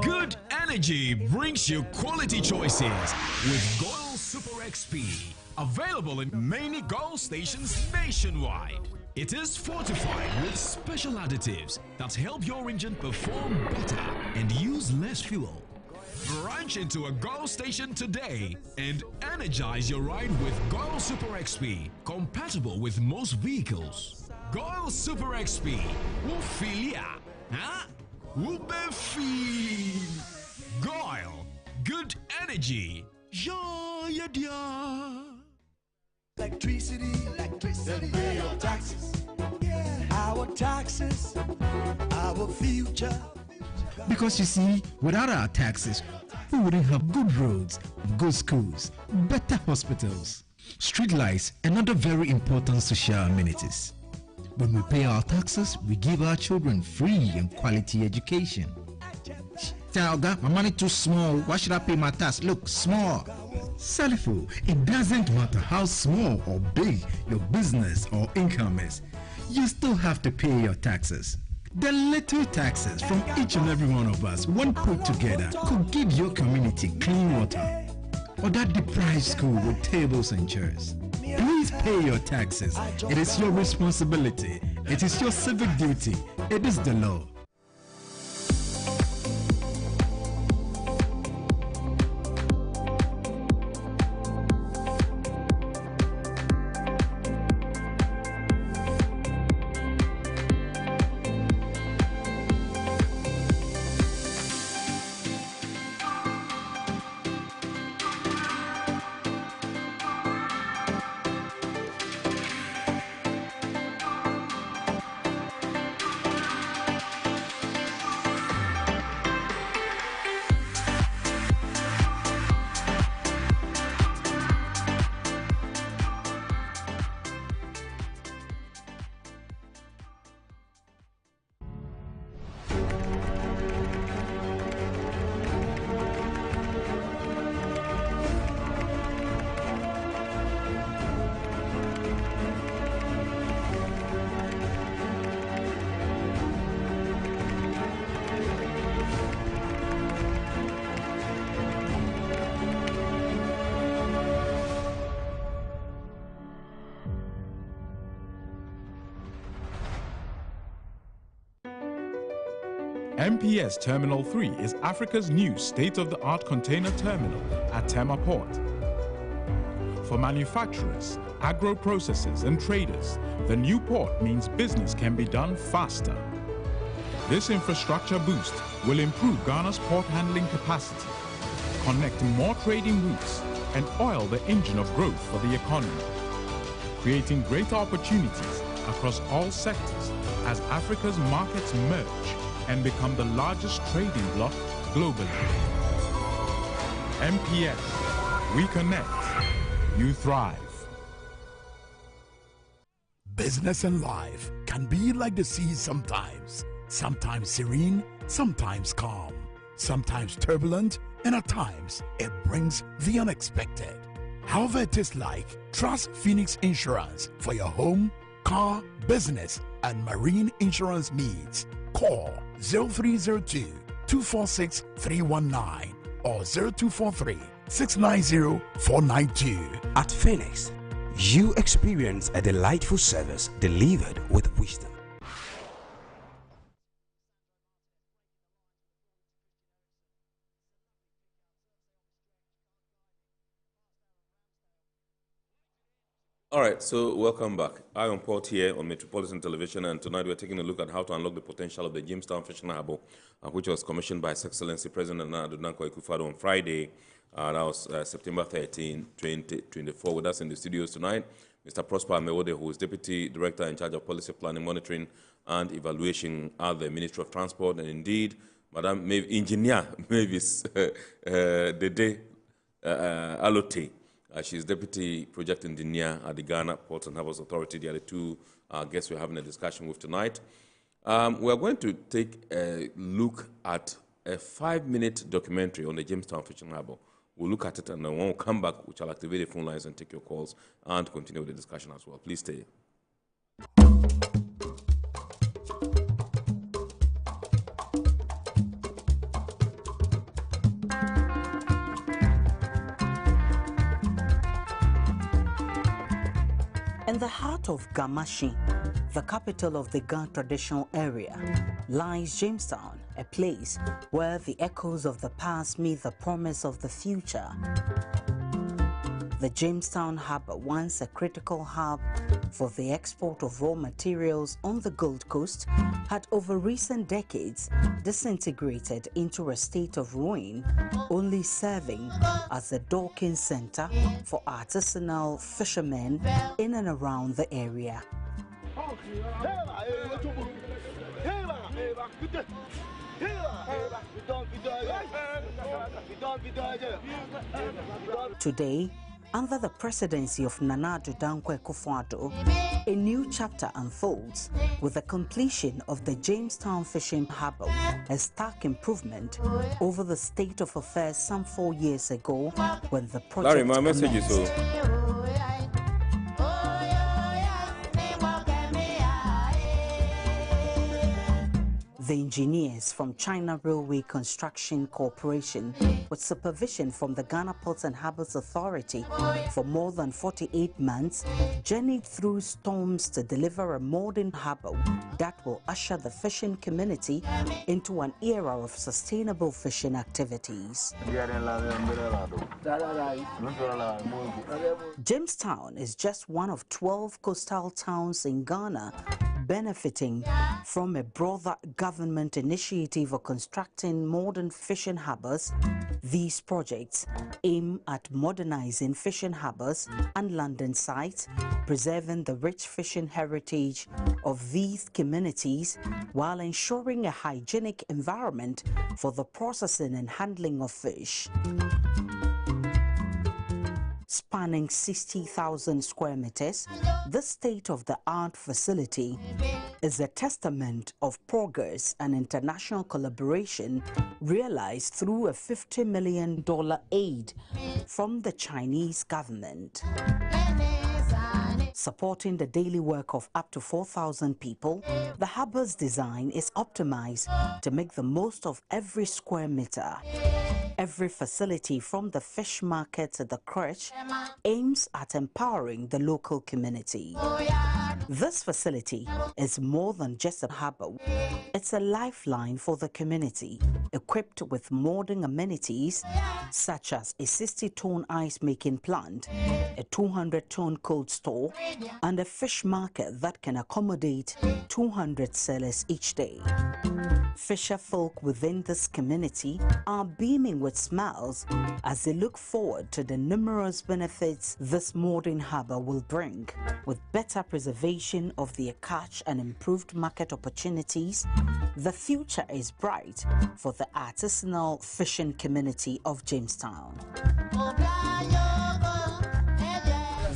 Good energy brings you quality choices with Goil Super XP. Available in many Goil stations nationwide. It is fortified with special additives that help your engine perform better and use less fuel. Branch into a Goil station today and energize your ride with Goil Super XP, compatible with most vehicles. Goil Super XP, Wufilia, huh? Wubefi. Goil, good energy. Yeah, yeah. Electricity, then pay your taxes. Our taxes, our future. Because you see, without our taxes, we wouldn't have good roads, good schools, better hospitals, street lights, and other very important social amenities. When we pay our taxes, we give our children free and quality education. Oga, my money too small. Why should I pay my tax? Look, small. Salifo, it doesn't matter how small or big your business or income is. You still have to pay your taxes. The little taxes from each and every one of us, when put together, could give your community clean water or that deprived school with tables and chairs. Please pay your taxes. It is your responsibility. It is your civic duty. It is the law. MPS Terminal 3 is Africa's new state-of-the-art container terminal at Tema Port. For manufacturers, agro-processors and traders, the new port means business can be done faster. This infrastructure boost will improve Ghana's port handling capacity, connect more trading routes, and oil the engine of growth for the economy, creating greater opportunities across all sectors as Africa's markets merge and become the largest trading bloc globally. MPS, we connect, you thrive. Business and life can be like the sea sometimes. Sometimes serene, sometimes calm, sometimes turbulent, and at times it brings the unexpected. However it is like, trust Phoenix Insurance for your home, car, business, and marine insurance needs. Call 0302 246 319 or 0243 690 492. At Phoenix, you experience a delightful service delivered with wisdom. All right, so welcome back. I am Port here on Metropolitan Television, and tonight we're taking a look at how to unlock the potential of the Jamestown Fishing Harbour, which was commissioned by His Excellency President Nana Addo Dankwa Akufo-Addo on Friday. That was September 13, 2024. With us in the studios tonight, Mr. Prosper Amewode, who is Deputy Director in charge of Policy Planning, Monitoring, and Evaluation at the Ministry of Transport, and indeed, Madam Engineer Mavis Dede Alote. She's Deputy Project Engineer at the Ghana Ports and Harbours Authority. They are the two guests we're having a discussion with tonight. We're going to take a look at a 5-minute documentary on the Jamestown Fishing Harbour. We'll look at it, and then when we come back, we shall activate the phone lines and take your calls and continue with the discussion as well. Please stay. In the heart of Gamashi, the capital of the Ga traditional area, lies Jamestown, a place where the echoes of the past meet the promise of the future. The Jamestown Harbour, once a critical hub for the export of raw materials on the Gold Coast, had over recent decades disintegrated into a state of ruin, only serving as a docking centre for artisanal fishermen in and around the area. Today, under the presidency of Nana Addo Dankwa Akufo-Addo, a new chapter unfolds with the completion of the Jamestown Fishing Harbour, a stark improvement over the state of affairs some 4 years ago when the project Larry, my message is so. The engineers from China Railway Construction Corporation, with supervision from the Ghana Ports and Harbours Authority for more than 48 months, journeyed through storms to deliver a modern harbour that will usher the fishing community into an era of sustainable fishing activities. Jamestown is just one of 12 coastal towns in Ghana benefiting from a broader government initiative of constructing modern fishing harbours. These projects aim at modernizing fishing harbours and landing sites, preserving the rich fishing heritage of these communities while ensuring a hygienic environment for the processing and handling of fish. Spanning 60,000 square meters, this state-of-the-art facility is a testament of progress and international collaboration realized through a $50 million aid from the Chinese government. Supporting the daily work of up to 4,000 people, the harbour's design is optimized to make the most of every square meter. Every facility from the fish market to the crèche aims at empowering the local community. This facility is more than just a harbour. It's a lifeline for the community, equipped with modern amenities such as a 60-ton ice-making plant, a 200-ton cold store, and a fish market that can accommodate 200 sellers each day. Fisher folk within this community are beaming with smiles as they look forward to the numerous benefits this modern harbour will bring, with better preservation of their catch and improved market opportunities. The future is bright for the artisanal fishing community of Jamestown.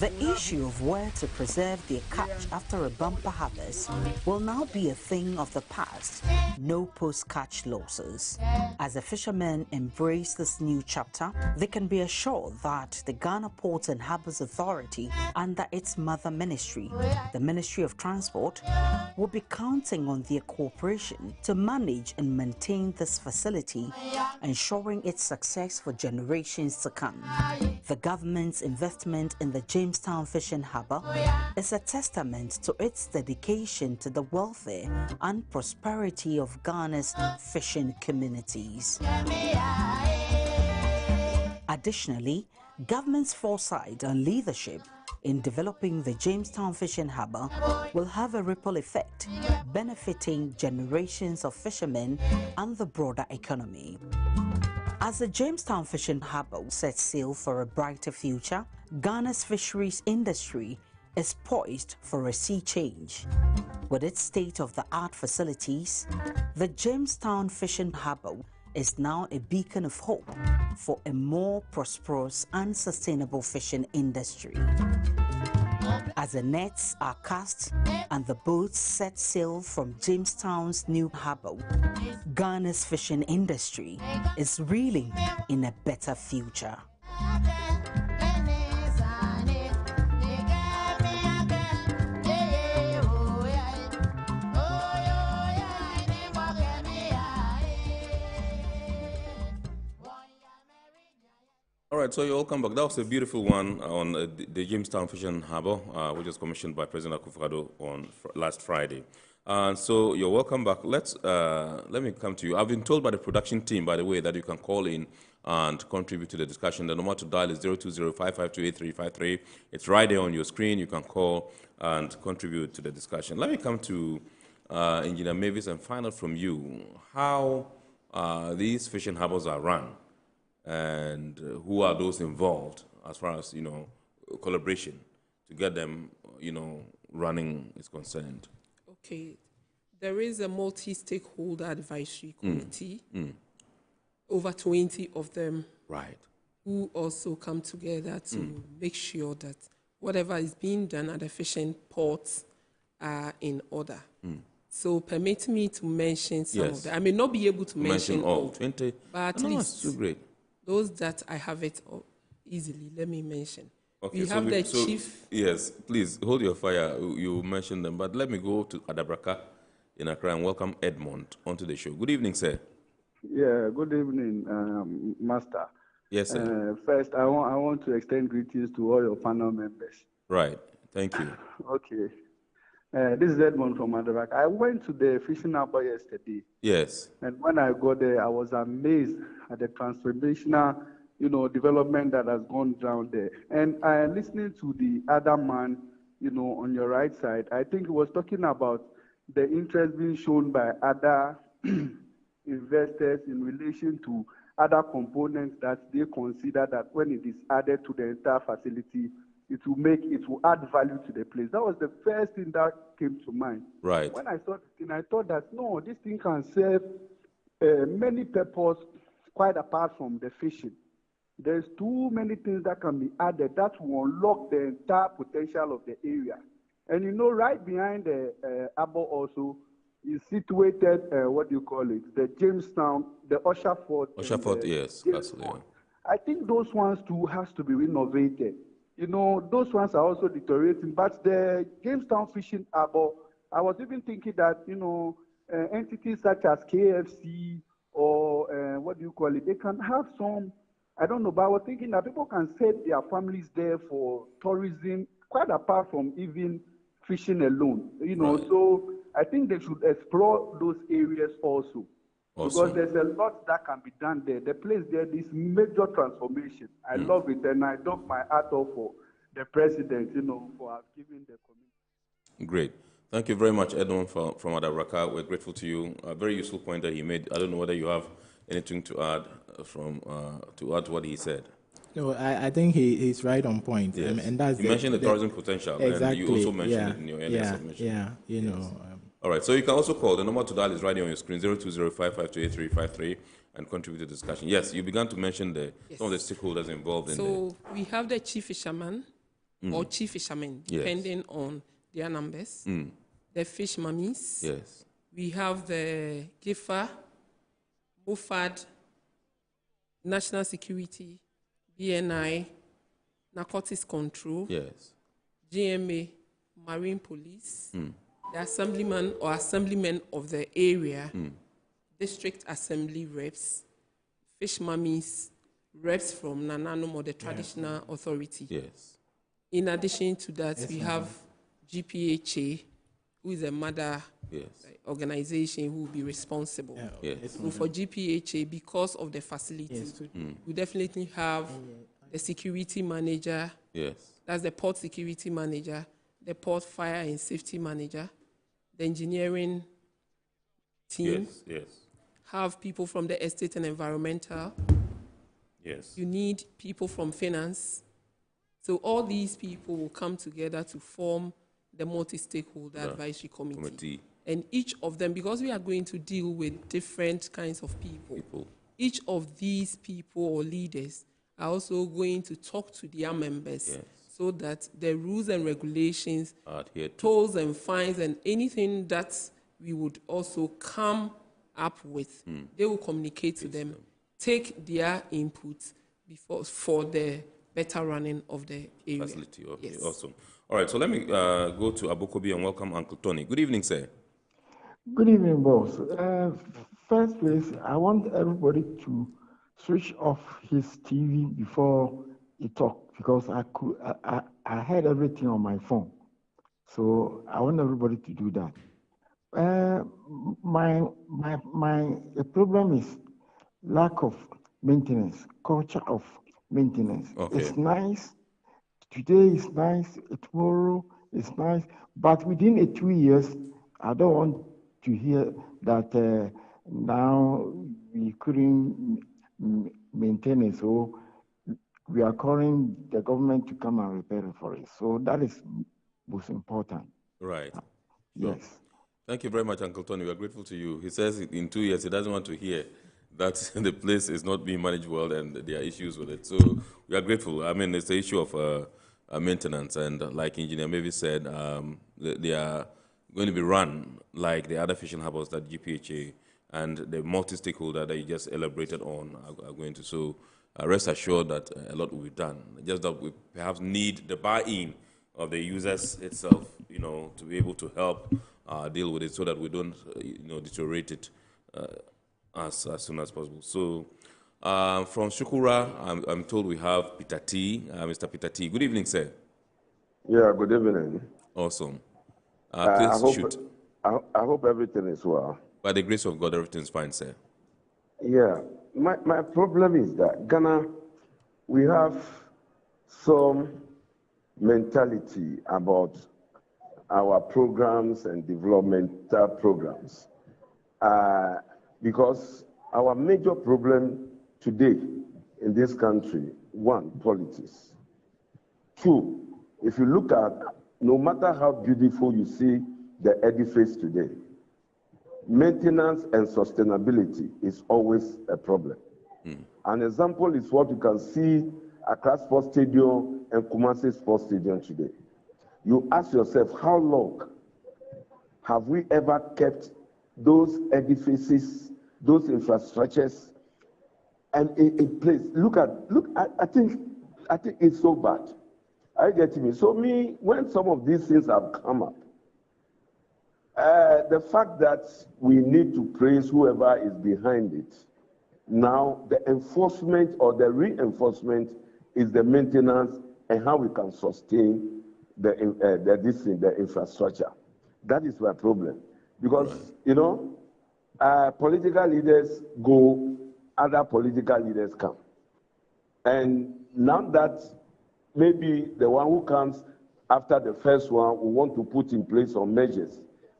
The issue of where to preserve their catch after a bumper harvest will now be a thing of the past. No post-catch losses. As the fishermen embrace this new chapter, they can be assured that the Ghana Ports and Harbours Authority, under its mother ministry, the Ministry of Transport, will be counting on their cooperation to manage and maintain this facility, ensuring its success for generations to come. The government's investment in the Jamestown Fishing Harbour is a testament to its dedication to the welfare and prosperity of Ghana's fishing communities. Additionally, government's foresight and leadership in developing the Jamestown Fishing Harbour will have a ripple effect, benefiting generations of fishermen and the broader economy. As the Jamestown Fishing Harbour sets sail for a brighter future, Ghana's fisheries industry is poised for a sea change. With its state-of-the-art facilities, the Jamestown Fishing Harbour is now a beacon of hope for a more prosperous and sustainable fishing industry. As the nets are cast and the boats set sail from Jamestown's new harbour, Ghana's fishing industry is reeling in a better future. All right, so you're welcome back. That was a beautiful one on the Jamestown Fishing Harbour, which was commissioned by President Akufo-Addo on last Friday. So you're welcome back. Let me come to you. I've been told by the production team, by the way, that you can call in and contribute to the discussion. The number to dial is 020-552-8353. It's right there on your screen. You can call and contribute to the discussion. Let me come to Engineer Mavis and find out from you how these fishing harbours are run, and who are those involved as far as, collaboration to get them, running is concerned. Okay. There is a multi-stakeholder advisory committee, over 20 of them, right, who also come together to make sure that whatever is being done at the fishing ports are in order. So permit me to mention some of them. I may not be able to mention all, 20, but at least too great. Those that I have it easily, let me mention. Okay, we have the chief. Yes, please hold your fire. You mentioned them, but let me go to Adabraka in Accra and welcome Edmond onto the show. Good evening, sir. Yeah, good evening, Master. Yes, sir. First, I want to extend greetings to all your panel members. Right, thank you. Okay. This is Edmond from Adabraka. I went to the fishing harbour yesterday. Yes. And when I got there, I was amazed at the transformational, development that has gone down there. And listening to the other man, on your right side, I think he was talking about the interest being shown by other investors in relation to other components that they consider that when it is added to the entire facility, it will add value to the place. That was the first thing that came to mind. Right. When I saw the thing, I thought that, no, this thing can serve many purposes quite apart from the fishing. There's too many things that can be added that will unlock the entire potential of the area. And right behind the harbour also is situated, the Jamestown, the Usherford. Usherford, yes, absolutely. I think those ones too has to be renovated. Those ones are also deteriorating. But the Jamestown Fishing Harbour, I was even thinking that, entities such as KFC or they can have some, I don't know, but I was thinking that people can set their families there for tourism, quite apart from even fishing alone. Right. So I think they should explore those areas also. Because there's a lot that can be done there. The place there, this major transformation. I love it, and I doff my hat off for the president, for giving the community. Great. Thank you very much, Edmond, from Adabraka. We're grateful to you. A very useful point that he made. I don't know whether you have anything to add to what he said. No, I think he's right on point. Yes. And that's you mentioned the tourism potential, exactly. And you also mentioned it in your earlier submission. Yeah, all right, so you can also call. The number to dial is right here on your screen, 020-552-8353, and contribute to the discussion. Yes, you began to mention some of the stakeholders involved in So we have the chief fisherman, or chief fishermen, depending on their numbers. The fish mummies. Yes. We have the GPHA, BOFAD, National Security, BNI, Narcotics Control, GMA, Marine Police, the assemblyman or assemblymen of the area, district assembly reps, fish mummies, reps from Nananom or the traditional authority. Yes. In addition to that, we have GPHA, who is a mother organization who will be responsible. So for GPHA, because of the facilities, we definitely have the security manager, that's the port security manager, the port fire and safety manager, the engineering team, have people from the estate and environmental. You need people from finance. So all these people will come together to form the multi-stakeholder advisory committee. And each of them, because we are going to deal with different kinds of people, each of these people or leaders are also going to talk to their members so that the rules and regulations, tolls and fines and anything that we would also come up with, they will communicate to them, take their input for the better running of the area. Facility. Okay, awesome. All right, so let me go to Abokobi and welcome Uncle Tony. Good evening, sir. Good evening, boss. First place, I want everybody to switch off his TV before he talk because I heard everything on my phone. So I want everybody to do that. The problem is lack of maintenance, culture of maintenance. It's nice. Today is nice. Tomorrow is nice. But within 2 years, I don't want to hear that now we couldn't maintain it. So we are calling the government to come and repair it for it. So that is most important. Right. Yes. Thank you very much, Uncle Tony. We are grateful to you. He says in 2 years he doesn't want to hear that the place is not being managed well and there are issues with it. So we are grateful. I mean, it's the issue of maintenance, and like Engineer Maybe said, they are going to be run like the other fishing harbors that GPHA and the multi-stakeholder that you just elaborated on are going to. So rest assured that a lot will be done. Just that we perhaps need the buy-in of the users itself, you know, to be able to help deal with it so that we don't, deteriorate it as soon as possible. So from Shukura, I'm told we have Peter T. Mr. Peter T. Good evening, sir. Yeah, good evening. Awesome. Please shoot. I hope everything is well. By the grace of God, everything's fine, sir. Yeah, my problem is that Ghana, we have some mentality about our programs and developmental programs. Because our major problem today in this country, one, politics. Two, if you look at, no matter how beautiful you see the edifice today, maintenance and sustainability is always a problem. An example is what you can see at Accra Sports Stadium and Kumasi Sports Stadium today. You ask yourself, how long have we ever kept those edifices, those infrastructures, and in place? I think it's so bad. Are you getting me? So when some of these things have come up, the fact that we need to praise whoever is behind it. Now, the enforcement or the reinforcement is the maintenance and how we can sustain the infrastructure. That is my problem. Because, political leaders go, other political leaders come. And now that maybe the one who comes after the first one will want to put in place some measures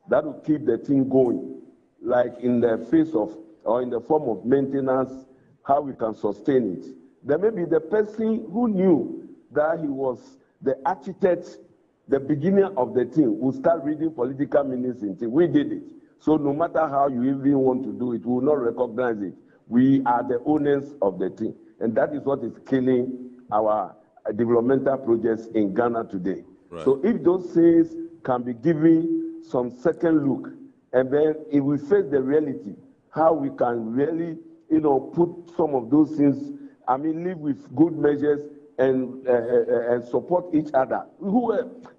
that will keep the thing going, like in the face of, or in the form of maintenance, how we can sustain it. Then maybe the person who knew that he was the architect, the beginning of the thing, will start reading political meanings in things. We did it. So no matter how you even want to do it, we will not recognize it. We are the owners of the thing. And that is what is killing our developmental projects in Ghana today. Right. So if those things can be given some second look, and then if we face the reality, how we can really, put some of those things, live with good measures and support each other,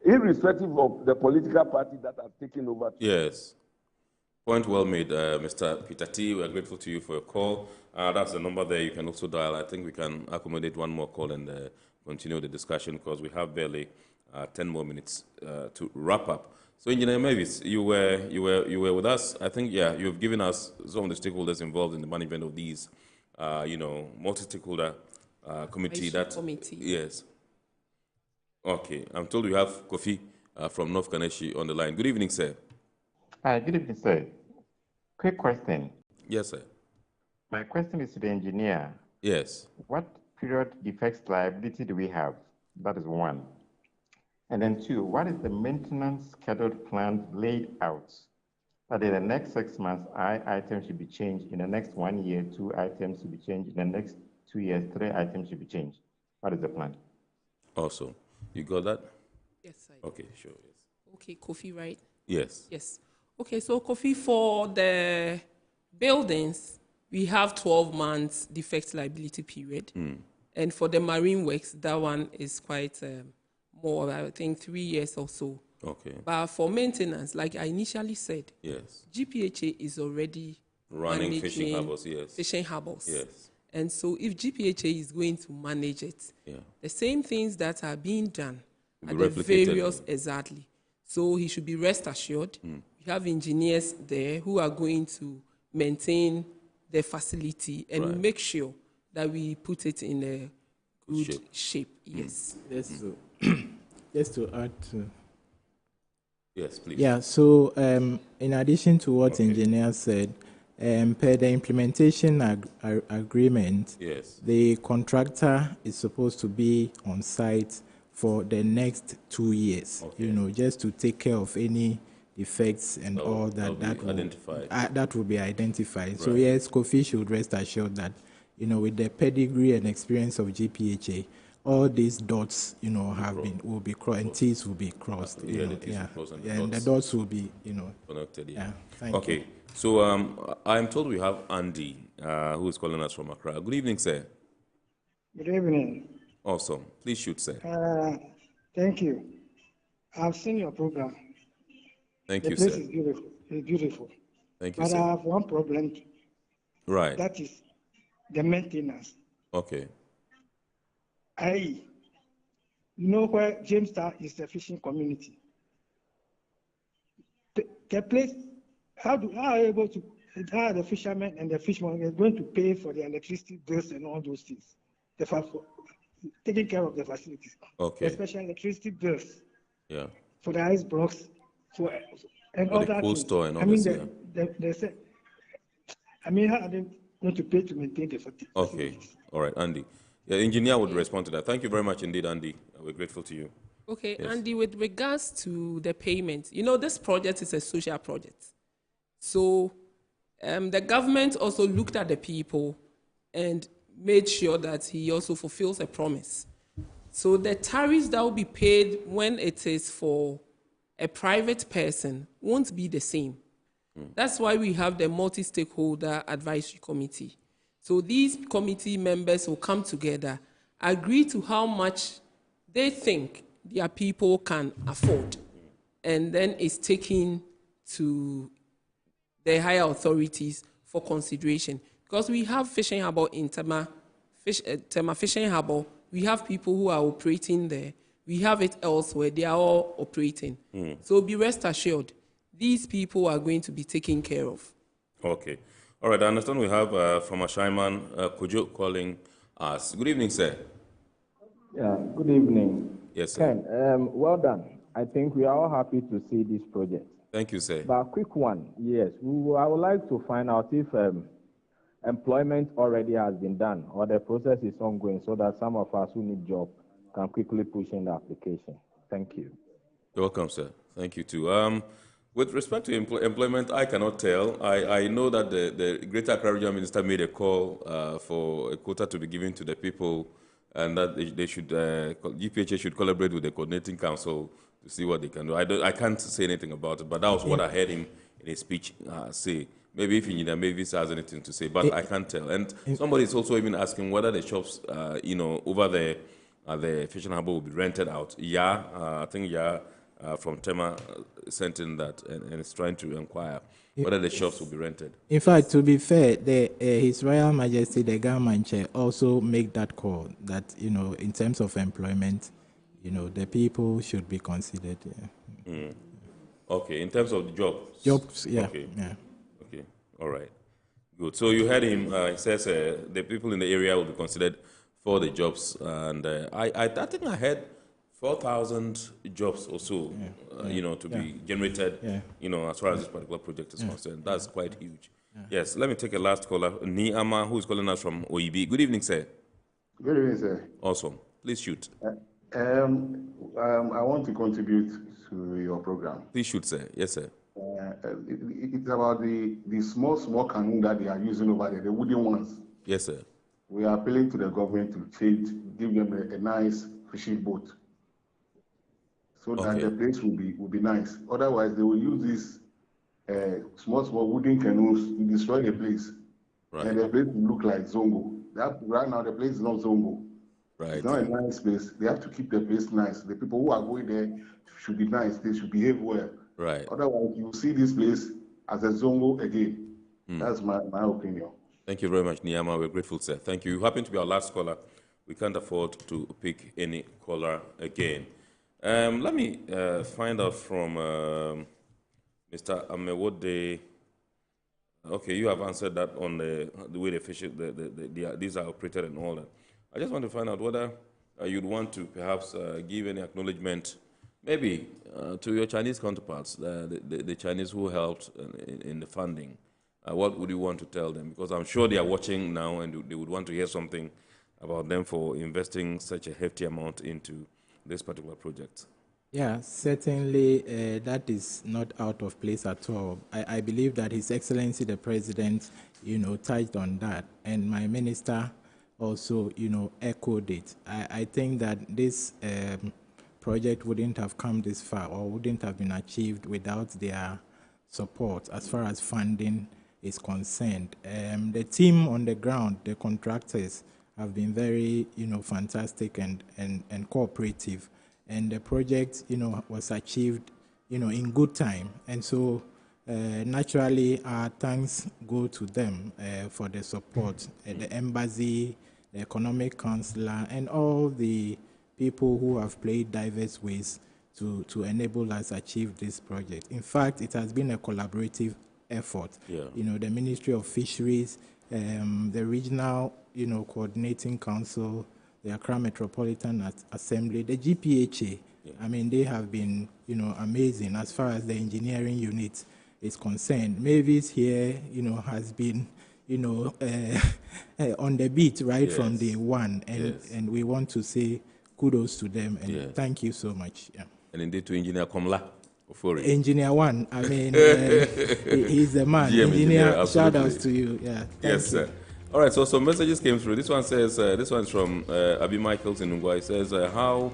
irrespective of the political party that has taken over. Yes. Point well made, Mr. Peter T. We are grateful to you for your call. That's the number there. You can also dial. I think we can accommodate one more call and continue the discussion because we have barely 10 more minutes to wrap up. So, Engineer Mavis, you were with us. I think, yeah, you have given us some of the stakeholders involved in the management of these, multi-stakeholder committee. Committee. Yes. Okay. I'm told we have Kofi from North Kaneshi on the line. Good evening, sir. Hi, good evening, sir. Quick question. Yes, sir. My question is to the engineer. Yes. What period defects liability do we have? That is one. And then two, what is the maintenance scheduled plan laid out? That in the next 6 months, items should be changed. In the next 1 year, 2 items should be changed. In the next 2 years, 3 items should be changed. What is the plan? Awesome. You got that? Yes, I do. Okay, sure. Yes. Okay, Kofi, right? Yes. Yes. Okay, so Kofi, for the buildings, we have 12 months defect liability period. And for the marine works, that one is quite more, I think, 3 years or so. Okay. But for maintenance, like I initially said, yes, GPHA is already running fishing harbors, yes. Fishing harbors. Yes. And so if GPHA is going to manage it, the same things that are being done at the various, exactly. So he should be rest assured. We have engineers there who are going to maintain the facility and Right. make sure that we put it in a good shape. Yes. Just to add to. Yes, please. Yeah, so in addition to what engineer said, per the implementation agreement, yes, the contractor is supposed to be on site for the next 2 years, just to take care of any defects and all that. That will be identified. Right. So yes, Kofi should rest assured that, with the pedigree and experience of GPHA, all these dots, will be crossed, and T's will be crossed. And the dots will be, connected. Yeah. Thank you. So I'm told we have Andy, who is calling us from Accra. Good evening, sir. Good evening. Awesome. Please shoot, sir. Thank you. I've seen your program. Thank you, sir. The place sir. is beautiful. It's beautiful. Thank you, but sir. I have one problem. Right. That is the maintenance. Okay. Where Jamestown is the fishing community. The place, how the fishermen and the fishermen are going to pay for the electricity bills and all those things? Taking care of the facilities. Okay. Especially electricity bills. Yeah. For the ice blocks, and for all the that. cold store and all this. They say, how are they going to pay to maintain the facilities? Okay. All right, Andy. The engineer would respond to that. Thank you very much indeed, Andy. We're grateful to you. Okay, yes. Andy, with regards to the payment, this project is a social project. So the government also looked at the people and made sure that he also fulfills a promise. So the tariffs that will be paid when it is for a private person won't be the same. That's why we have the multi-stakeholder advisory committee. So these committee members will come together, agree to how much they think their people can afford, and then it's taken to the higher authorities for consideration. Because we have fishing harbour in Tema Fishing Harbour, we have people who are operating there. We have it elsewhere. They are all operating. So be rest assured, these people are going to be taken care of. Okay. All right, I understand we have from Ashaiman Kojo calling us. Good evening, sir. Yeah, good evening. Yes, sir. Ken, well done. I think we are all happy to see this project. Thank you, sir. But a quick one, yes. I would like to find out if employment already has been done or the process is ongoing so that some of us who need job can quickly push in the application. Thank you. You're welcome, sir. Thank you, too. With respect to employment, I cannot tell. I know that the Greater Accra Regional Minister made a call for a quota to be given to the people and that they should GPHA should collaborate with the coordinating council to see what they can do. I can't say anything about it, but that was what I heard him in his speech say. Maybe if Engineer Mavis has anything to say, but I can't tell. And somebody is also even asking whether the shops, over there at the Fishing Harbour will be rented out. Yeah, I think from Tema sent in that and is trying to inquire whether the shops will be rented. In fact, to be fair, His Royal Majesty, the government chair, also make that call that, in terms of employment, the people should be considered. Yeah. Mm. Okay, in terms of the jobs? Jobs, yeah. Okay. Yeah. Okay, all right. Good. So you heard him, he says the people in the area will be considered for the jobs. And I think I heard 4,000 jobs or so, to be generated, as far as this particular project is concerned. That's quite huge. Yes, let me take a last caller. Niama, who is calling us from OEB. Good evening, sir. Good evening, sir. Awesome. Please shoot. I want to contribute to your program. Please shoot, sir. Yes, sir. It's about the small canoe that they are using over there, the wooden ones. Yes, sir. We are appealing to the government to give them a nice fishing boat, so that the place will be nice. Otherwise, they will use these small wooden canoes to destroy the place, and the place will look like Zongo. Right now, the place is not Zongo. Right. It's not a nice place. They have to keep the place nice. The people who are going there should be nice. They should behave well. Right. Otherwise, you see this place as a Zongo again. That's my opinion. Thank you very much, Niama. We're grateful, sir. Thank you. You happen to be our last caller. We can't afford to pick any caller again. Let me find out from Mr. Amewode. Okay, you have answered that on the way the fish, these are operated and all that. I just want to find out whether you'd want to perhaps give any acknowledgement, maybe to your Chinese counterparts, the Chinese who helped in the funding. What would you want to tell them? Because I'm sure they are watching now and they would want to hear something about them for investing such a hefty amount into this particular project. Yeah, certainly that is not out of place at all. I believe that His Excellency the President, touched on that, and my minister also, echoed it. I think that this project wouldn't have come this far or wouldn't have been achieved without their support as far as funding is concerned. The team on the ground, the contractors, have been very, fantastic and cooperative. And the project, was achieved, in good time. And so, naturally, our thanks go to them for the support. The embassy, the economic counselor, and all the people who have played diverse ways to enable us achieve this project. In fact, it has been a collaborative effort. Yeah. The Ministry of Fisheries, the regional, coordinating council, the Accra Metropolitan Assembly, the GPHA. Yeah. I mean, they have been, amazing as far as the engineering unit is concerned. Mavis here, has been, on the beat right from day one, and we want to say kudos to them and thank you so much. Yeah. And indeed to Engineer Komla. Engineer One, I mean, he's the man. Engineer, shout outs to you. Yeah. Yes, sir. All right, so some messages came through. This one says, this one's from Abi Michaels in Ungwa. It says, how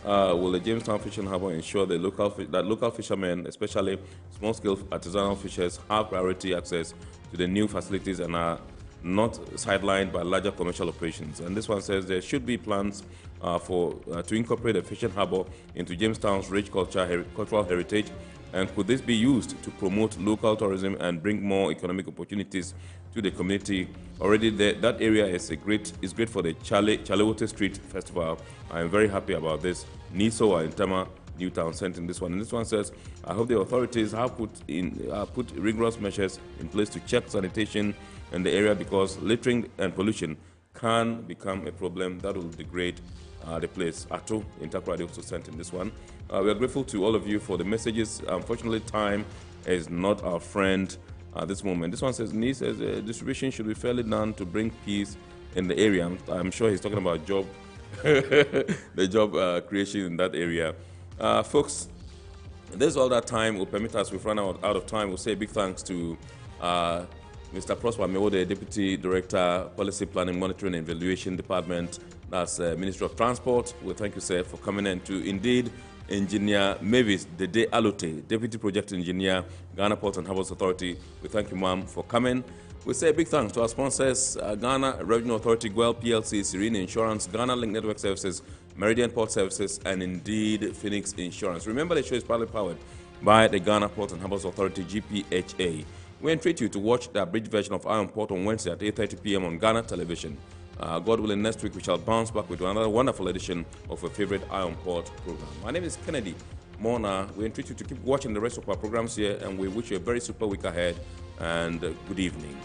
will the Jamestown Fishing Harbour ensure that local fishermen, especially small-scale artisanal fishers, have priority access to the new facilities and are not sidelined by larger commercial operations? And this one says there should be plans to incorporate the fishing harbour into Jamestown's rich cultural heritage. And could this be used to promote local tourism and bring more economic opportunities to the community? Already that area is great for the Chalewote Street Festival. I am very happy about this. Niso in Tema, Newtown sent in this one. And this one says, I hope the authorities have put rigorous measures in place to check sanitation in the area, because littering and pollution can become a problem that will degrade the place. Ato in Takoradi also sent in this one. We are grateful to all of you for the messages. Unfortunately, time is not our friend at this moment. This one says, distribution should be fairly done to bring peace in the area. I'm sure he's talking about job, the job creation in that area. Folks, this is all that time will permit us. We've run out of time. We'll say a big thanks to Mr. Prosper Mewode, Deputy Director, Policy Planning, Monitoring and Evaluation Department, That's Ministry of Transport. We thank you, sir, for coming in. To indeed Engineer Mavis Dede Alote, Deputy Project Engineer, Ghana Ports and Harbours Authority. We thank you, ma'am, for coming. We say a big thanks to our sponsors, Ghana Revenue Authority, GWEL PLC, Serene Insurance, Ghana Link Network Services, Meridian Port Services, and indeed Phoenix Insurance. Remember, the show is partly powered by the Ghana Ports and Harbours Authority, GPHA. We entreat you to watch the abridged version of Iron Port on Wednesday at 8:30 p.m. on Ghana Television. God willing, next week we shall bounce back with another wonderful edition of a favorite Iron Port program. My name is Kennedy Mona. We entreat you to keep watching the rest of our programs here, and we wish you a very super week ahead and good evening.